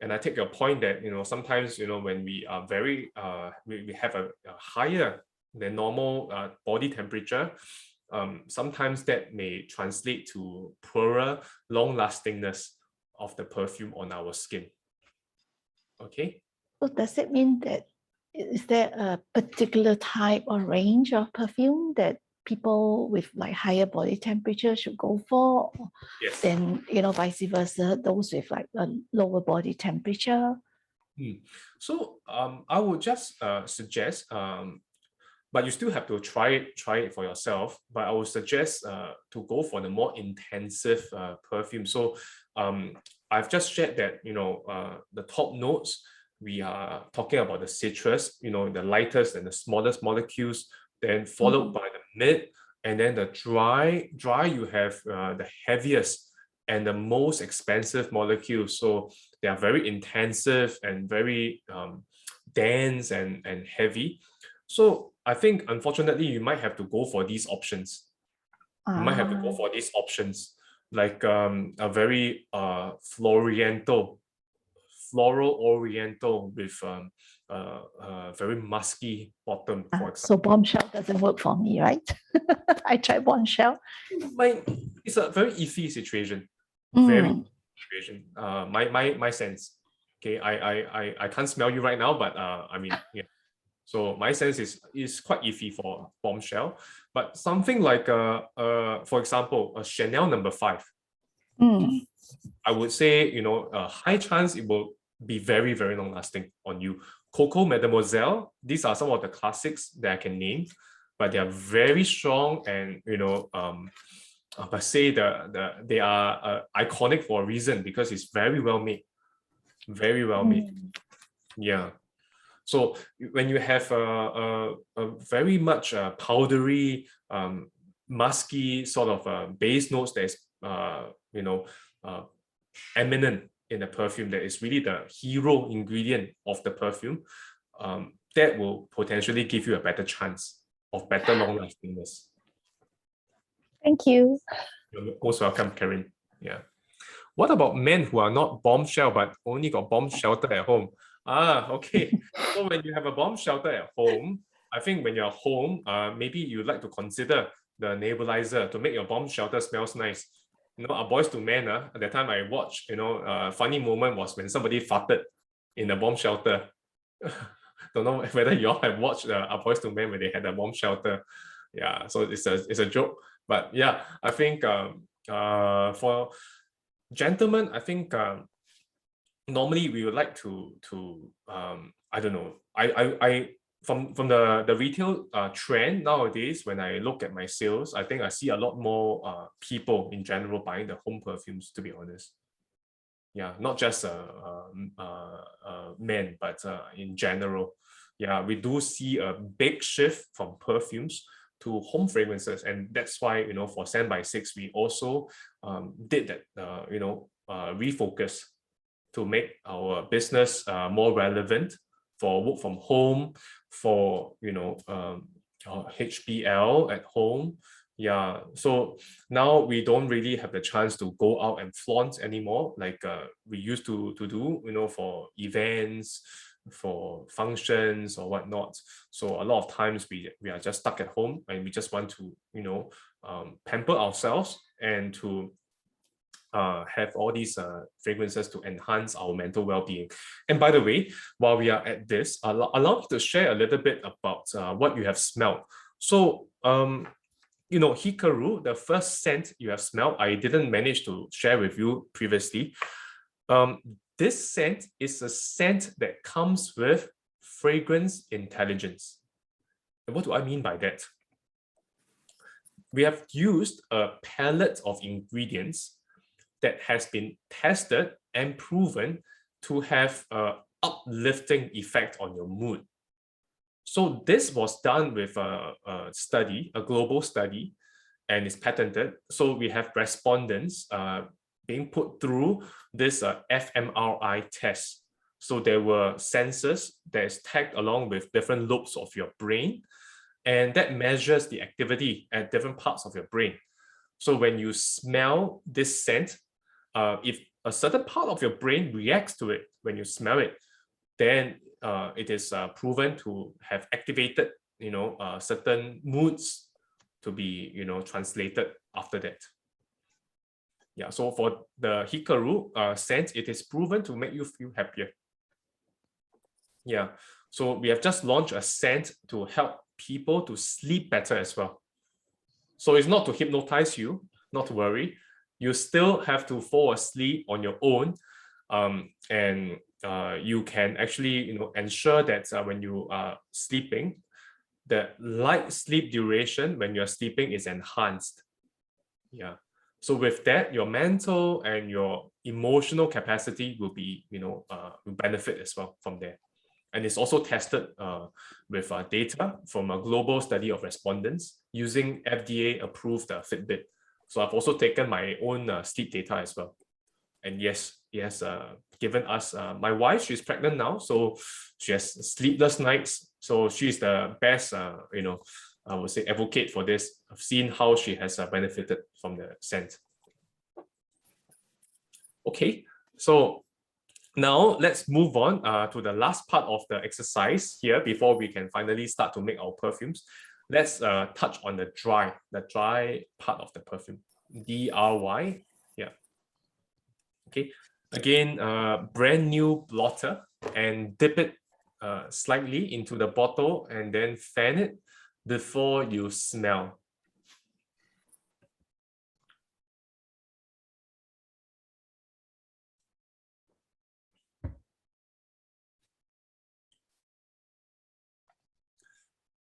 And I take your point that, sometimes, when we are very, we have a higher than normal body temperature, sometimes that may translate to poorer long lastingness of the perfume on our skin. Okay. So does it mean that, is there a particular type or range of perfume that people with like higher body temperature should go for? Yes. Then, vice versa, those with like a lower body temperature? So I would just suggest, but you still have to try it for yourself. But I would suggest to go for the more intensive perfume. So I've just shared that, the top notes, we are talking about the citrus, the lightest and the smallest molecules, then followed by the mid, and then the dry, you have the heaviest and the most expensive molecules. So they are very intensive and very dense and heavy. So I think, unfortunately, you might have to go for these options. You might have to go for these options, like a very floral oriental with very musky bottom, for example. So Bombshell doesn't work for me, right? I tried Bombshell. It's a very iffy situation. Very. situation. My sense. Okay, I can't smell you right now, but I mean, yeah. So my sense is quite iffy for Bombshell, but something like for example, a Chanel number 5. Mm. I would say, you know, a high chance it will be very, very long lasting on you. Coco, Mademoiselle, these are some of the classics that I can name, but they are very strong, and you know, but say they are iconic for a reason, because it's very well made, very well made. Yeah. So when you have a very much powdery, musky sort of base notes that is you know, eminent in the perfume, that is really the hero ingredient of the perfume, that will potentially give you a better chance of better long lastingness. Thank you. You're most welcome, Karen. Yeah. What about men who are not bomb shelter but only got bomb shelter at home? Okay. So when you have a bomb shelter at home, I think when you're home, maybe you'd like to consider the nebulizer to make your bomb shelter smells nice. You know, Boys to Men, at that time I watched, you know, funny moment was when somebody farted in the bomb shelter. Don't know whether you all have watched Boys to Men when they had a bomb shelter. Yeah, so it's a joke. But yeah, I think for gentlemen, I think normally we would like to I don't know, I from the retail trend nowadays, when I look at my sales, I think I see a lot more people in general buying the home perfumes, to be honest. Yeah, not just men, but in general. Yeah, we do see a big shift from perfumes to home fragrances, and that's why, you know, for Scent by 6 we also did that you know, refocus to make our business more relevant for work from home, for, you know, HBL at home. Yeah, so now we don't really have the chance to go out and flaunt anymore, like we used to do, you know, for events, for functions or whatnot. So a lot of times we are just stuck at home, and we just want to, you know, pamper ourselves and to have all these fragrances to enhance our mental well-being. And by the way, while we are at this, allow me to share a little bit about what you have smelled. So you know, Hikaru, the first scent you have smelled, I didn't manage to share with you previously. This scent is a scent that comes with fragrance intelligence. And what do I mean by that? We have used a palette of ingredients that has been tested and proven to have an uplifting effect on your mood. So this was done with a study, a global study, and is patented. So we have respondents being put through this fMRI test. So there were sensors that is tagged along with different lobes of your brain, and that measures the activity at different parts of your brain. So when you smell this scent, if a certain part of your brain reacts to it when you smell it, then it is proven to have activated, you know, certain moods to be, you know, translated after that. Yeah, so for the Hikaru scent, it is proven to make you feel happier. Yeah, so we have just launched a scent to help people to sleep better as well. So it's not to hypnotize you, not to worry. You still have to fall asleep on your own, and you can actually, you know, ensure that when you are sleeping, the light sleep duration when you're sleeping is enhanced. Yeah. So with that, your mental and your emotional capacity will be, you know, will benefit as well from there. And it's also tested with data from a global study of respondents using FDA-approved Fitbit. So I've also taken my own sleep data as well. And yes, he has given us, my wife, she's pregnant now, so she has sleepless nights. So she's the best, you know, I would say, advocate for this. I've seen how she has benefited from the scent. Okay, so now let's move on to the last part of the exercise here before we can finally start to make our perfumes. Let's touch on the dry part of the perfume, DRY. Yeah. Okay, again, brand new blotter, and dip it slightly into the bottle and then fan it before you smell.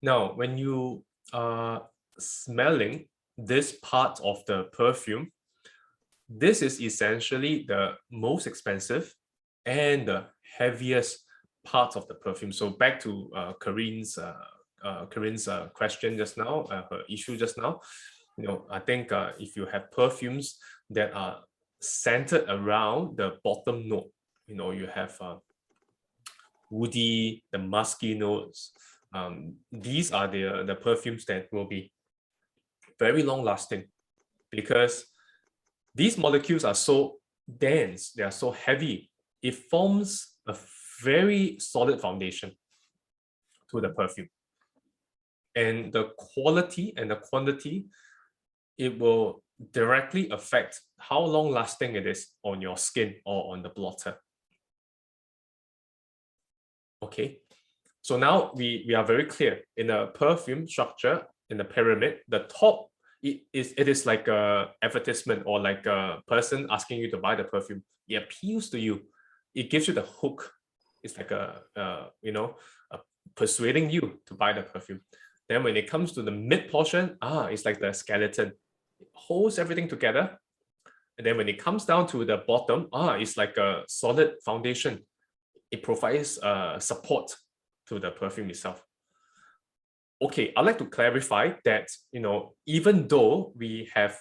Now, when you are smelling this part of the perfume, this is essentially the most expensive and the heaviest part of the perfume. So back to Corinne's question just now, her issue just now. I think if you have perfumes that are centered around the bottom note, you have woody, the musky notes. These are the perfumes that will be very long lasting, because these molecules are so dense, they are so heavy, it forms a very solid foundation to the perfume. And the quality and the quantity, it will directly affect how long lasting it is on your skin or on the blotter. Okay, so now we are very clear. In a perfume structure, in the pyramid, the top, it is like a advertisement, or like a person asking you to buy the perfume. It appeals to you. It gives you the hook. It's like persuading you to buy the perfume. Then when it comes to the mid portion, it's like the skeleton. It holds everything together. And then when it comes down to the bottom, it's like a solid foundation. It provides support to the perfume itself. Okay, I'd like to clarify that, even though we have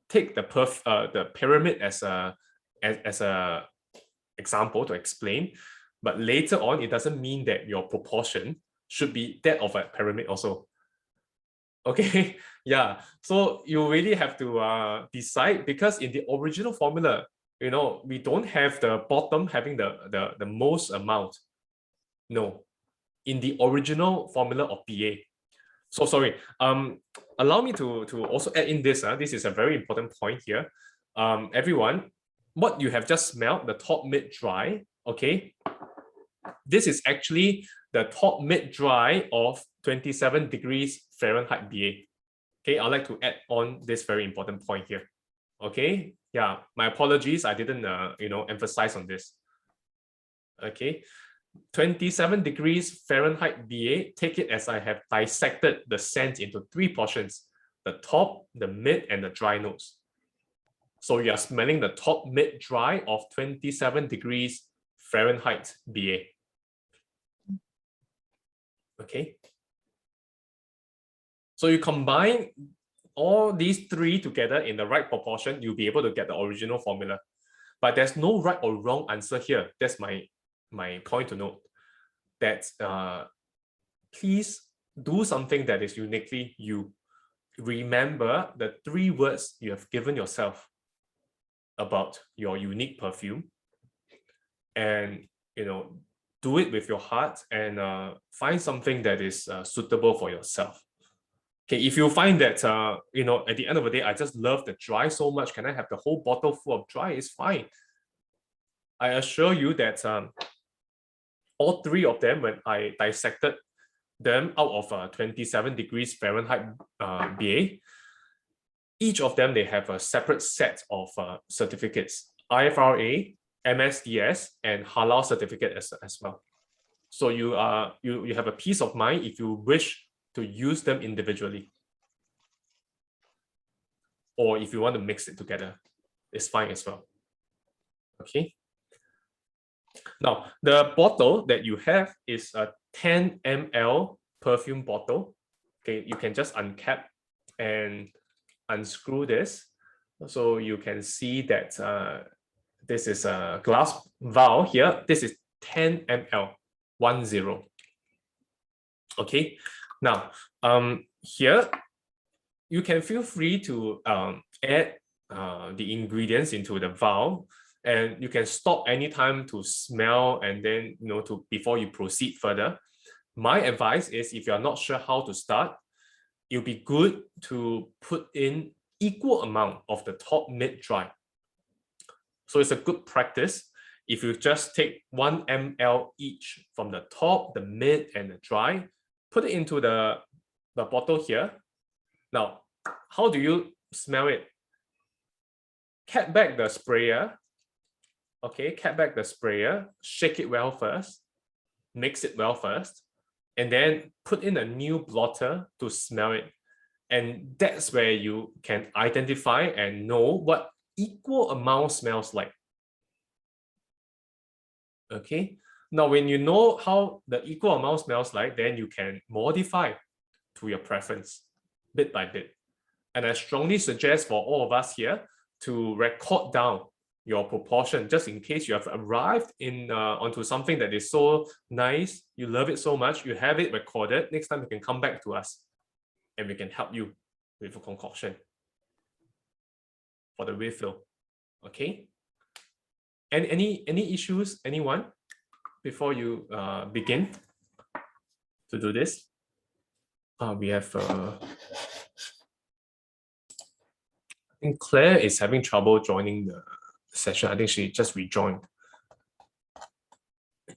take the pyramid as a example to explain, but later on, it doesn't mean that your proportion should be that of a pyramid also. Okay, yeah. So you really have to decide, because in the original formula, we don't have the bottom having the most amount. No, in the original formula of BA. So sorry, allow me to also add in this. This is a very important point here. Everyone, what you have just smelled, the top mid dry, okay? This is actually the top mid dry of 27 degrees Fahrenheit BA. Okay, I'd like to add on this very important point here. Okay, yeah, my apologies, I didn't emphasize on this. Okay, 27 degrees Fahrenheit BA, take it as I have dissected the scent into 3 portions: the top, the mid, and the dry notes. So you are smelling the top mid dry of 27 degrees Fahrenheit BA. Okay. So you combine all these 3 together in the right proportion, you'll be able to get the original formula. But there's no right or wrong answer here. That's my point to note. That please do something that is uniquely you. Remember the 3 words you have given yourself about your unique perfume, and do it with your heart, and find something that is suitable for yourself. Okay, if you find that at the end of the day, I just love the dry so much, can I have the whole bottle full of dry? It's fine. I assure you that all 3 of them, when I dissected them out of 27 degrees Fahrenheit BA, each of them, they have a separate set of certificates: IFRA, MSDS, and Halal certificate as well. So you have a peace of mind if you wish to use them individually, or if you want to mix it together, it's fine as well. Okay. Now, the bottle that you have is a 10 ml perfume bottle. Okay, you can just uncap and unscrew this. So you can see that this is a glass vial here. This is 10 ml, 10. Okay, now here you can feel free to add the ingredients into the vial, and you can stop anytime to smell, and then before you proceed further. My advice is, if you're not sure how to start, it'll be good to put in equal amount of the top mid dry So it's a good practice if you just take 1 ml each from the top, the mid, and the dry, put it into the bottle here. Now, how do you smell it? Cap back the sprayer. Okay, cap back the sprayer, shake it well first, mix it well first, and then put in a new blotter to smell it. And that's where you can identify and know what equal amount smells like. Okay, now when you know how the equal amount smells like, then you can modify to your preference bit by bit. And I strongly suggest for all of us here to record down your proportion, just in case you have arrived in onto something that is so nice, you love it so much, you have it recorded. Next time you can come back to us and we can help you with a concoction for the refill. Okay. And any issues, anyone, before you begin to do this? We have I think Claire is having trouble joining the session. I think she just rejoined.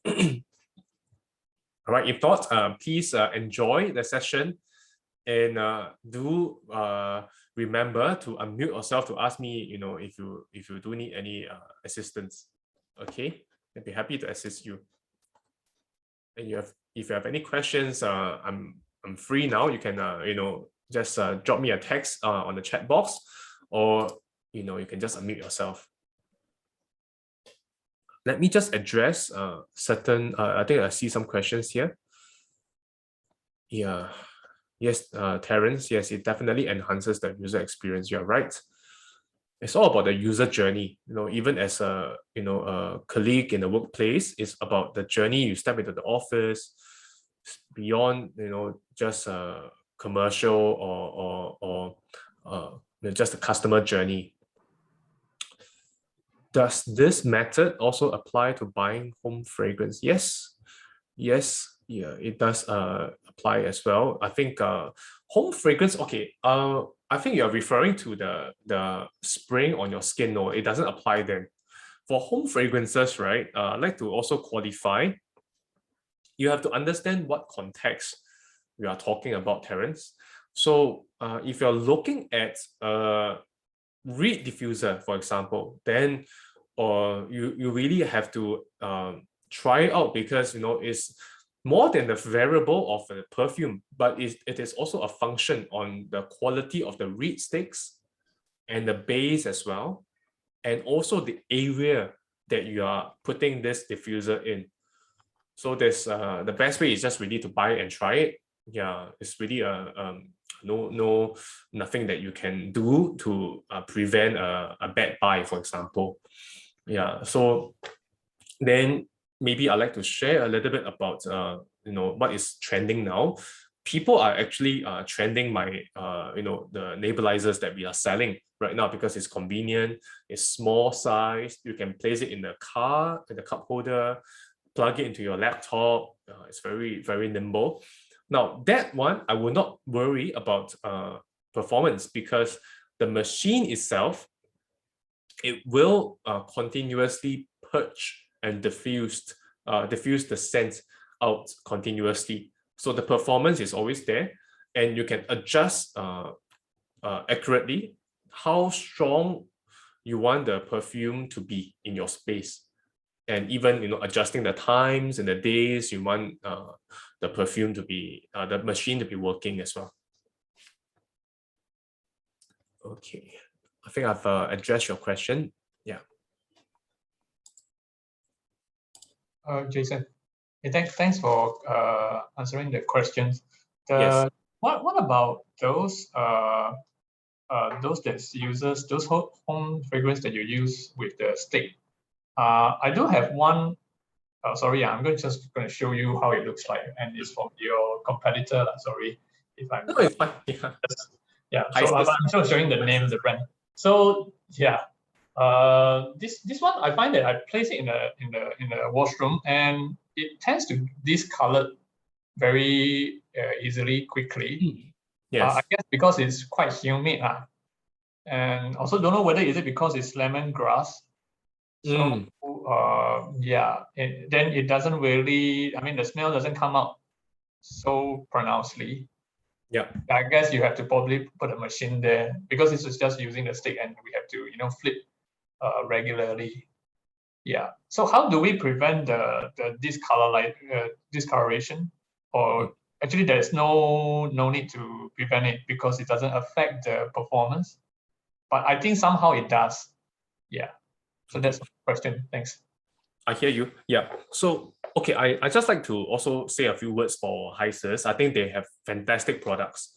All right, if not, please enjoy the session, and do remember to unmute yourself to ask me, you know, if you do need any assistance. Okay, I'd be happy to assist you. And if you have any questions, I'm free now. You can you know, just drop me a text on the chat box, or you know, you can just unmute yourself. Let me just address certain, I think I see some questions here. Yeah, yes, Terence, yes, it definitely enhances the user experience. You're right. It's all about the user journey. You know, even as a, you know, a colleague in the workplace, it's about the journey. You step into the office, beyond, you know, just a commercial or you know, just a customer journey. Does this method also apply to buying home fragrance? Yes, yes, yeah, it does apply as well. I think home fragrance, okay, I think you're referring to the spraying on your skin. No, it doesn't apply then. For home fragrances, right, I'd like to also qualify. You have to understand what context we are talking about, Terence. So if you're looking at reed diffuser, for example, then you really have to try it out, because you know it's more than the variable of the perfume, but it is also a function on the quality of the reed sticks and the base as well, and also the area that you are putting this diffuser in. So there's the best way is just really to buy it and try it. Yeah, it's really nothing that you can do to prevent a bad buy, for example. Yeah, so then maybe I'd like to share a little bit about you know, what is trending now. People are actually trending my you know, the nebulizers that we are selling right now, because it's convenient, it's small size, you can place it in the car, in the cup holder, plug it into your laptop. It's very, very nimble. Now that one, I will not worry about performance, because the machine itself, it will continuously purge and diffuse the scent out continuously. So the performance is always there, and you can adjust accurately how strong you want the perfume to be in your space. And even, you know, adjusting the times and the days you want the perfume to be, the machine to be working as well. Okay, I think I've addressed your question. Yeah. Jason, thanks for answering the questions. Yes. What about those that uses those home fragrance that you use with the stick? I do have one. Sorry, I'm just going to show you how it looks like, and it's from your competitor. Sorry if I'm. No, it's fine. Yeah. Yeah. So I'm just showing the name, the brand. So yeah, this one I find that I place it in the washroom, and it tends to discolor very easily, quickly. Yes. I guess because it's quite humid, and also don't know whether is it because it's lemongrass. So yeah, then it doesn't really, I mean, the smell doesn't come out so pronouncedly. Yeah. I guess you have to probably put a machine there because this is just using the stick and we have to, you know, flip regularly. Yeah. So how do we prevent the discoloration? Or actually there's no need to prevent it because it doesn't affect the performance. But I think somehow it does. Yeah. So that's my question. Thanks. I hear you. Yeah. So, okay, I just like to also say a few words for Hyces. I think they have fantastic products,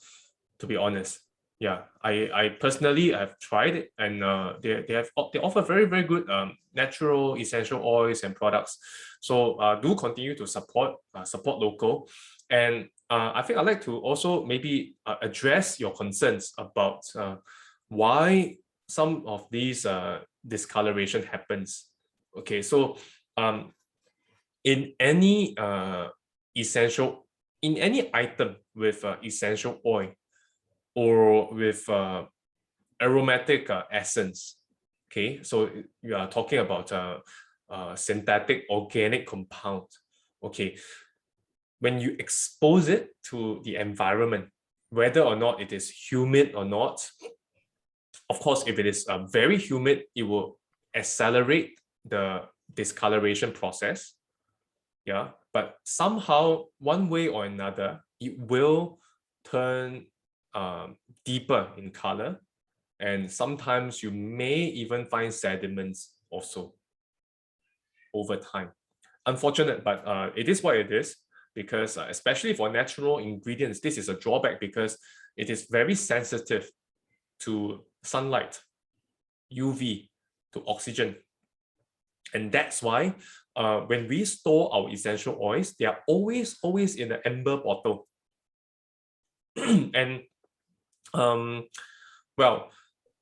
to be honest. Yeah, I personally have tried it, and they offer very, very good natural essential oils and products. So do continue to support local. And I think I'd like to also maybe address your concerns about why some of these discoloration happens. Okay, so in any in any item with essential oil or with aromatic essence, okay, so you are talking about synthetic organic compound. Okay, when you expose it to the environment, whether or not it is humid or not, of course, if it is very humid, it will accelerate the discoloration process. Yeah, but somehow, one way or another, it will turn deeper in color, and sometimes you may even find sediments also over time. Unfortunate, but it is what it is, because especially for natural ingredients, this is a drawback because it is very sensitive to sunlight, UV, to oxygen. And that's why when we store our essential oils, they are always in an amber bottle. And well,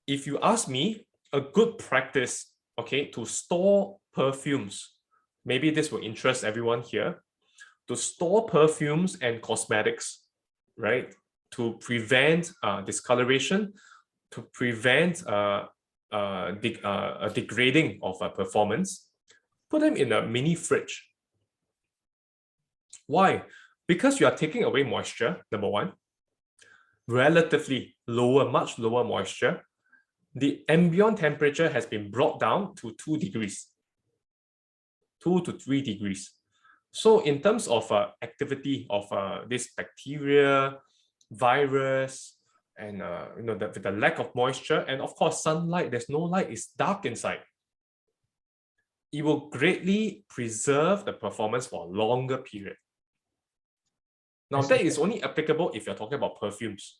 if you ask me, a good practice, okay, to store perfumes, maybe this will interest everyone here, to store perfumes and cosmetics, right, to prevent discoloration, to prevent a degrading of performance, put them in a mini fridge. Why? Because you are taking away moisture, number one, relatively lower, much lower moisture. The ambient temperature has been brought down to 2 degrees, 2 to 3 degrees. So in terms of activity of this bacteria, virus, and you know, the lack of moisture, and of course sunlight, there's no light, it's dark inside. It will greatly preserve the performance for a longer period. Now that is only applicable if you're talking about perfumes,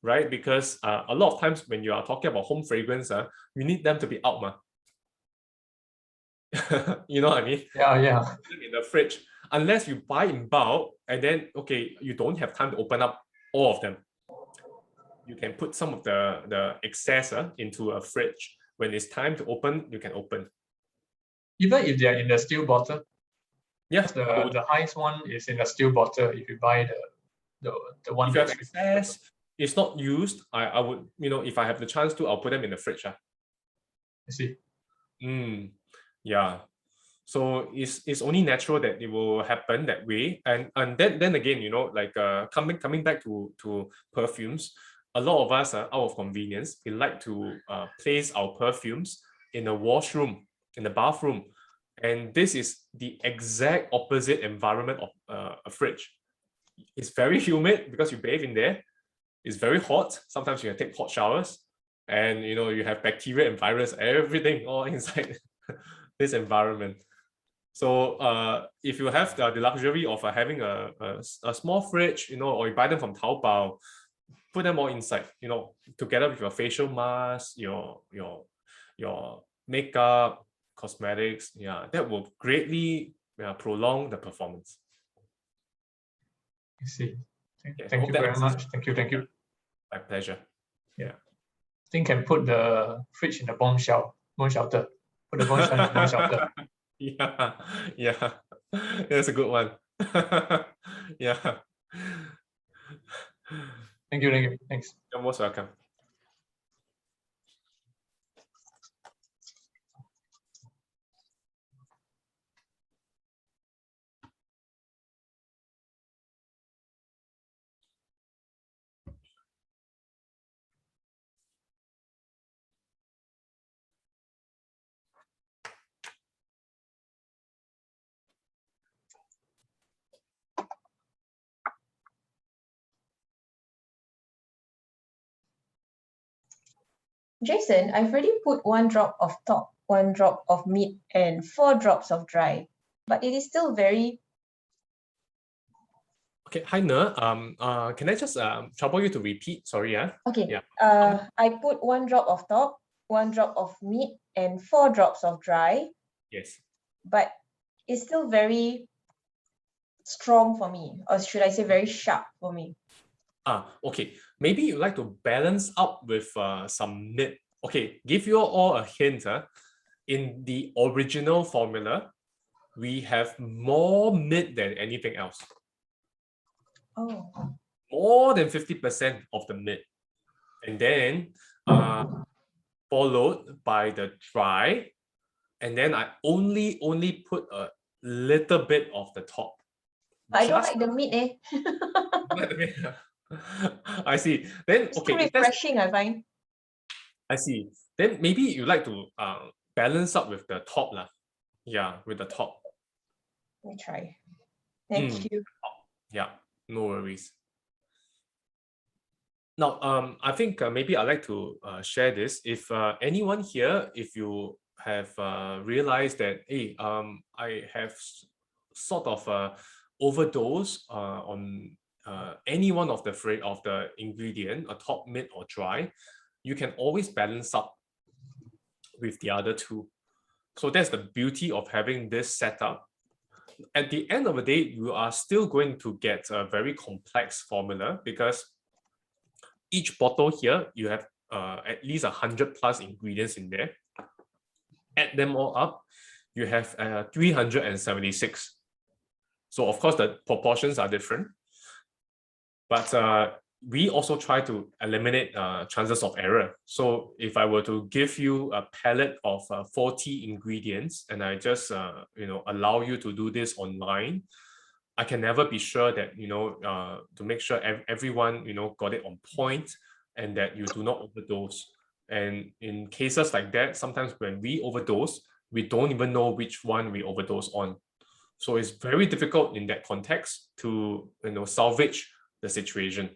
right? Because a lot of times when you are talking about home fragrance, you need them to be out, ma. You know what I mean? Yeah. In the fridge, unless you buy in bulk, and then okay, you don't have time to open up all of them. You can put some of the excess into a fridge. When it's time to open, you can open. Even if they are in the steel bottle. Yeah. The highest one is in a steel bottle. If you buy the one. If you have excess, it's not used, I would, you know, if I have the chance to, I'll put them in the fridge. I see. Yeah. So it's only natural that it will happen that way. And then again, you know, like coming back to perfumes, a lot of us out of convenience, we like to place our perfumes in the washroom, in the bathroom. And this is the exact opposite environment of a fridge. It's very humid because you bathe in there. It's very hot. Sometimes you can take hot showers, and you know, you have bacteria and virus, everything all inside this environment. So if you have the luxury of having a small fridge, you know, or you buy them from Taobao, put them all inside, you know, together with your facial mask, your makeup, cosmetics. Yeah, that will greatly prolong the performance. I see. Thank you very much. Thank you. My pleasure. Yeah. I think can put the fridge in the bomb shelter. Put the bomb shelter in the bomb shelter. Yeah. That's a good one. Yeah. Thank you. Thanks. You're most welcome. Jason, I've already put 1 drop of top, 1 drop of mid, and 4 drops of dry, but it is still very. Okay, hi Ne. Can I just trouble you to repeat? Sorry, yeah. Okay. Yeah. I put 1 drop of top, 1 drop of mid, and 4 drops of dry, Yes. but it's still very strong for me, or should I say very sharp for me? Okay. Maybe you'd like to balance out with some mid. Okay, give you all a hint. In the original formula, we have more mid than anything else. Oh. More than 50% of the mid. And then followed by the dry. And then I only put a little bit of the top. I don't like the mid, eh? I see. Then It's okay, too if that's, refreshing, I find. I see. Then maybe you like to balance up with the top lah. Yeah, with the top. Let me try. Thank Mm. you. Yeah, no worries. Now, I think maybe I'd like to share this. If anyone here, if you have realized that, hey, I have sort of overdose on any one of the ingredient, a top, mid, or dry, you can always balance up with the other two. So that's the beauty of having this setup. At the end of the day, you are still going to get a very complex formula because each bottle here, you have at least 100 plus ingredients in there. Add them all up, you have 376. So of course, the proportions are different. But we also try to eliminate chances of error. So if I were to give you a palette of 40 ingredients and I just allow you to do this online, I can never be sure that to make sure everyone got it on point and that you do not overdose. And in cases like that, sometimes when we overdose, we don't even know which one we overdose on. So it's very difficult in that context to salvage the situation.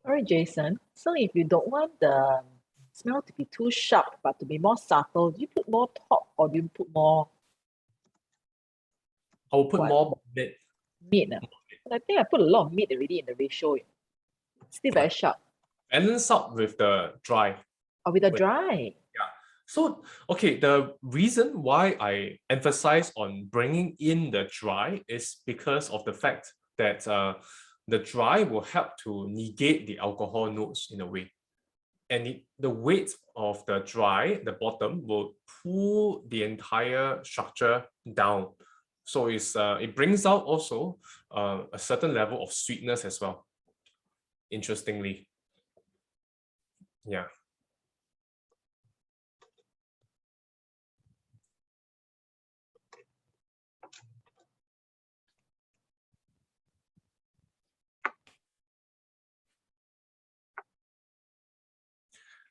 All right, Jason. So if you don't want the smell to be too sharp, but to be more subtle, do you put more top or do you put more I will put What? more mid. meat? But I think I put a lot of meat already in the ratio. Still very sharp. Balance up with the dry. Or with the With- dry. So, okay, the reason why I emphasize on bringing in the dry is because of the fact that the dry will help to negate the alcohol notes in a way. And the weight of the dry, the bottom, will pull the entire structure down. So it brings out also a certain level of sweetness as well, interestingly. Yeah.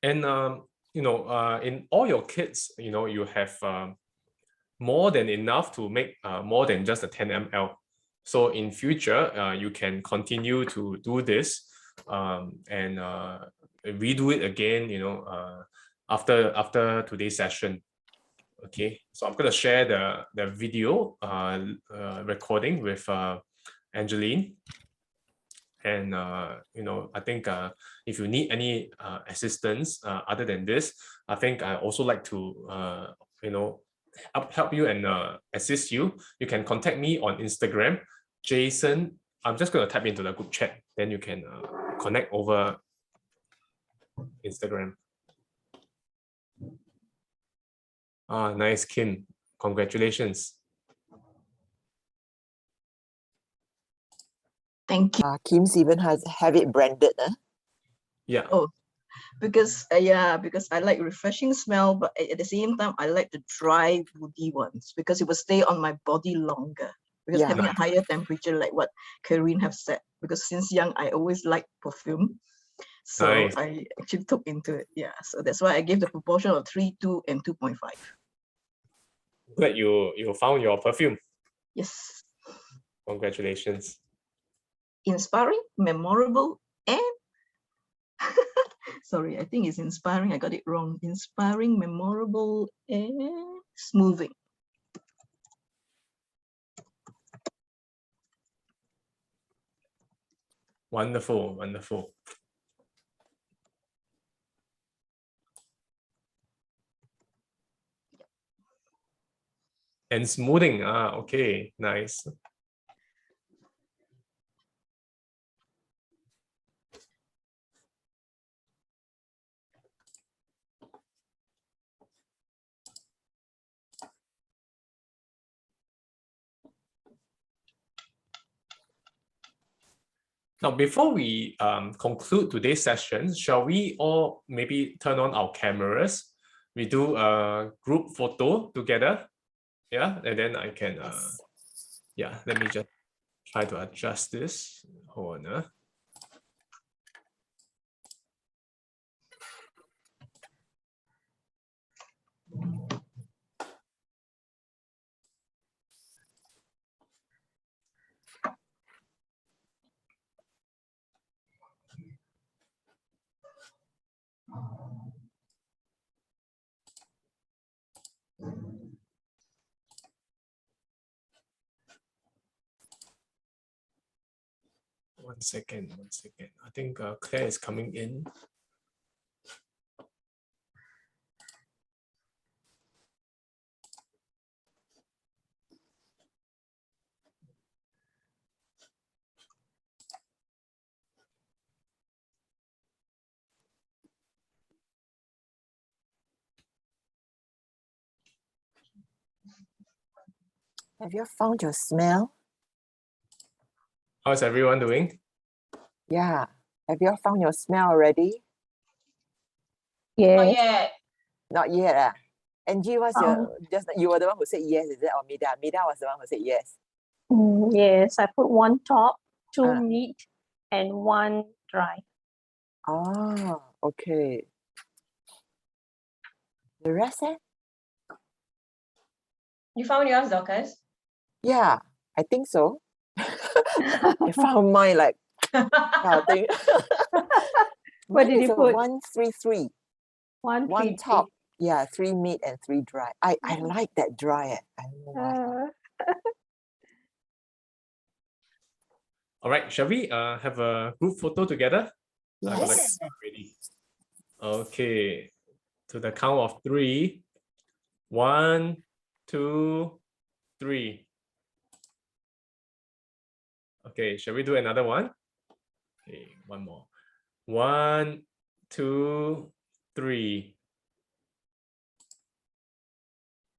And in all your kits, you have more than enough to make more than just a 10 ml. So in future, you can continue to do this and redo it again, after today's session. Okay, so I'm going to share the video recording with Angeline. And I think if you need any assistance other than this, I think I also like to help you and assist you. You can contact me on Instagram, Jason. I'm just going to type into the group chat, then you can connect over Instagram. Nice, Kim. Congratulations. Thank you. Kim's even have it branded. Yeah. Oh, because I like refreshing smell, but at the same time I like the dry woody ones because it will stay on my body longer. Because Yeah. having a higher temperature, like what Karine have said, because since young I always liked perfume. So Nice. I actually took into it. Yeah. So that's why I gave the proportion of 3, 2, and 2.5. Glad you found your perfume. Yes. Congratulations. Inspiring, memorable, and sorry, I think it's inspiring. I got it wrong. Inspiring, memorable, and smoothing. Wonderful, wonderful. And smoothing. Okay, nice. Now, before we conclude today's session, shall we all maybe turn on our cameras? We do a group photo together. Yeah, and then I can, yeah, let me just try to adjust this. Hold on. 1 second, 1 second. I think Claire is coming in. Have you found your smell? How's everyone doing? Yeah. Have you found your smell already? Not Yes. yet. Not yet. Angie, what's your you were the one who said yes, is it? Or Mida? Mida was the one who said yes. Yes, I put 1 top, 2 Ah. meat, and 1 dry. Ah, okay. The rest, You found yours, Dorcas? Yeah, I think so. I found mine like I think. What Mine did is you a put? 1-3-3. 1, 1 3, top, yeah, 3 meat and 3 dry. I like that dry. I don't know why. 3. All right, shall we have a group photo together? Yes. Ready. Okay, to the count of 3. 1, 2, 3. Okay, shall we do another one? Okay, one more. 1, 2, 3.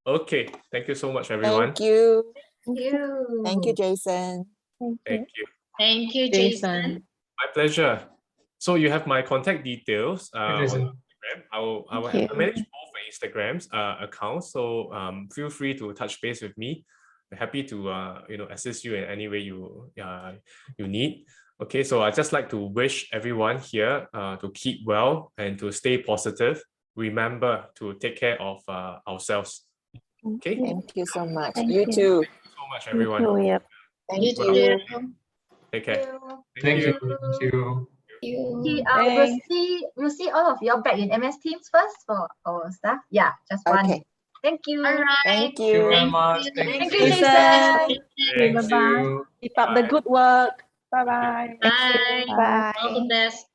Okay, thank you so much, everyone. Thank you. Thank you. Thank you, Jason. Thank you. Thank you, Jason. My pleasure. So you have my contact details on Jason. Instagram. I will Thank you. manage both Instagrams accounts. So feel free to touch base with me. I'm happy to assist you in any way you need. Okay, so I just like to wish everyone here to keep well and to stay positive. Remember to take care of ourselves. Okay, Thank you so much. Thank You you. too. thank you so much, You everyone. too, yep. Thank You you. too. Take care. Thank you. Thank you. Okay, Thanks. we'll see all of you all back in MS Teams first for our stuff. Yeah, just one. Okay. Thank you. All right. Thank Thank you very you. much. Thank Thank Thank you, you, Jason. Jason. Thank Bye-bye. you. Keep up the Bye. good work. Bye-bye. Bye. Bye. All the best.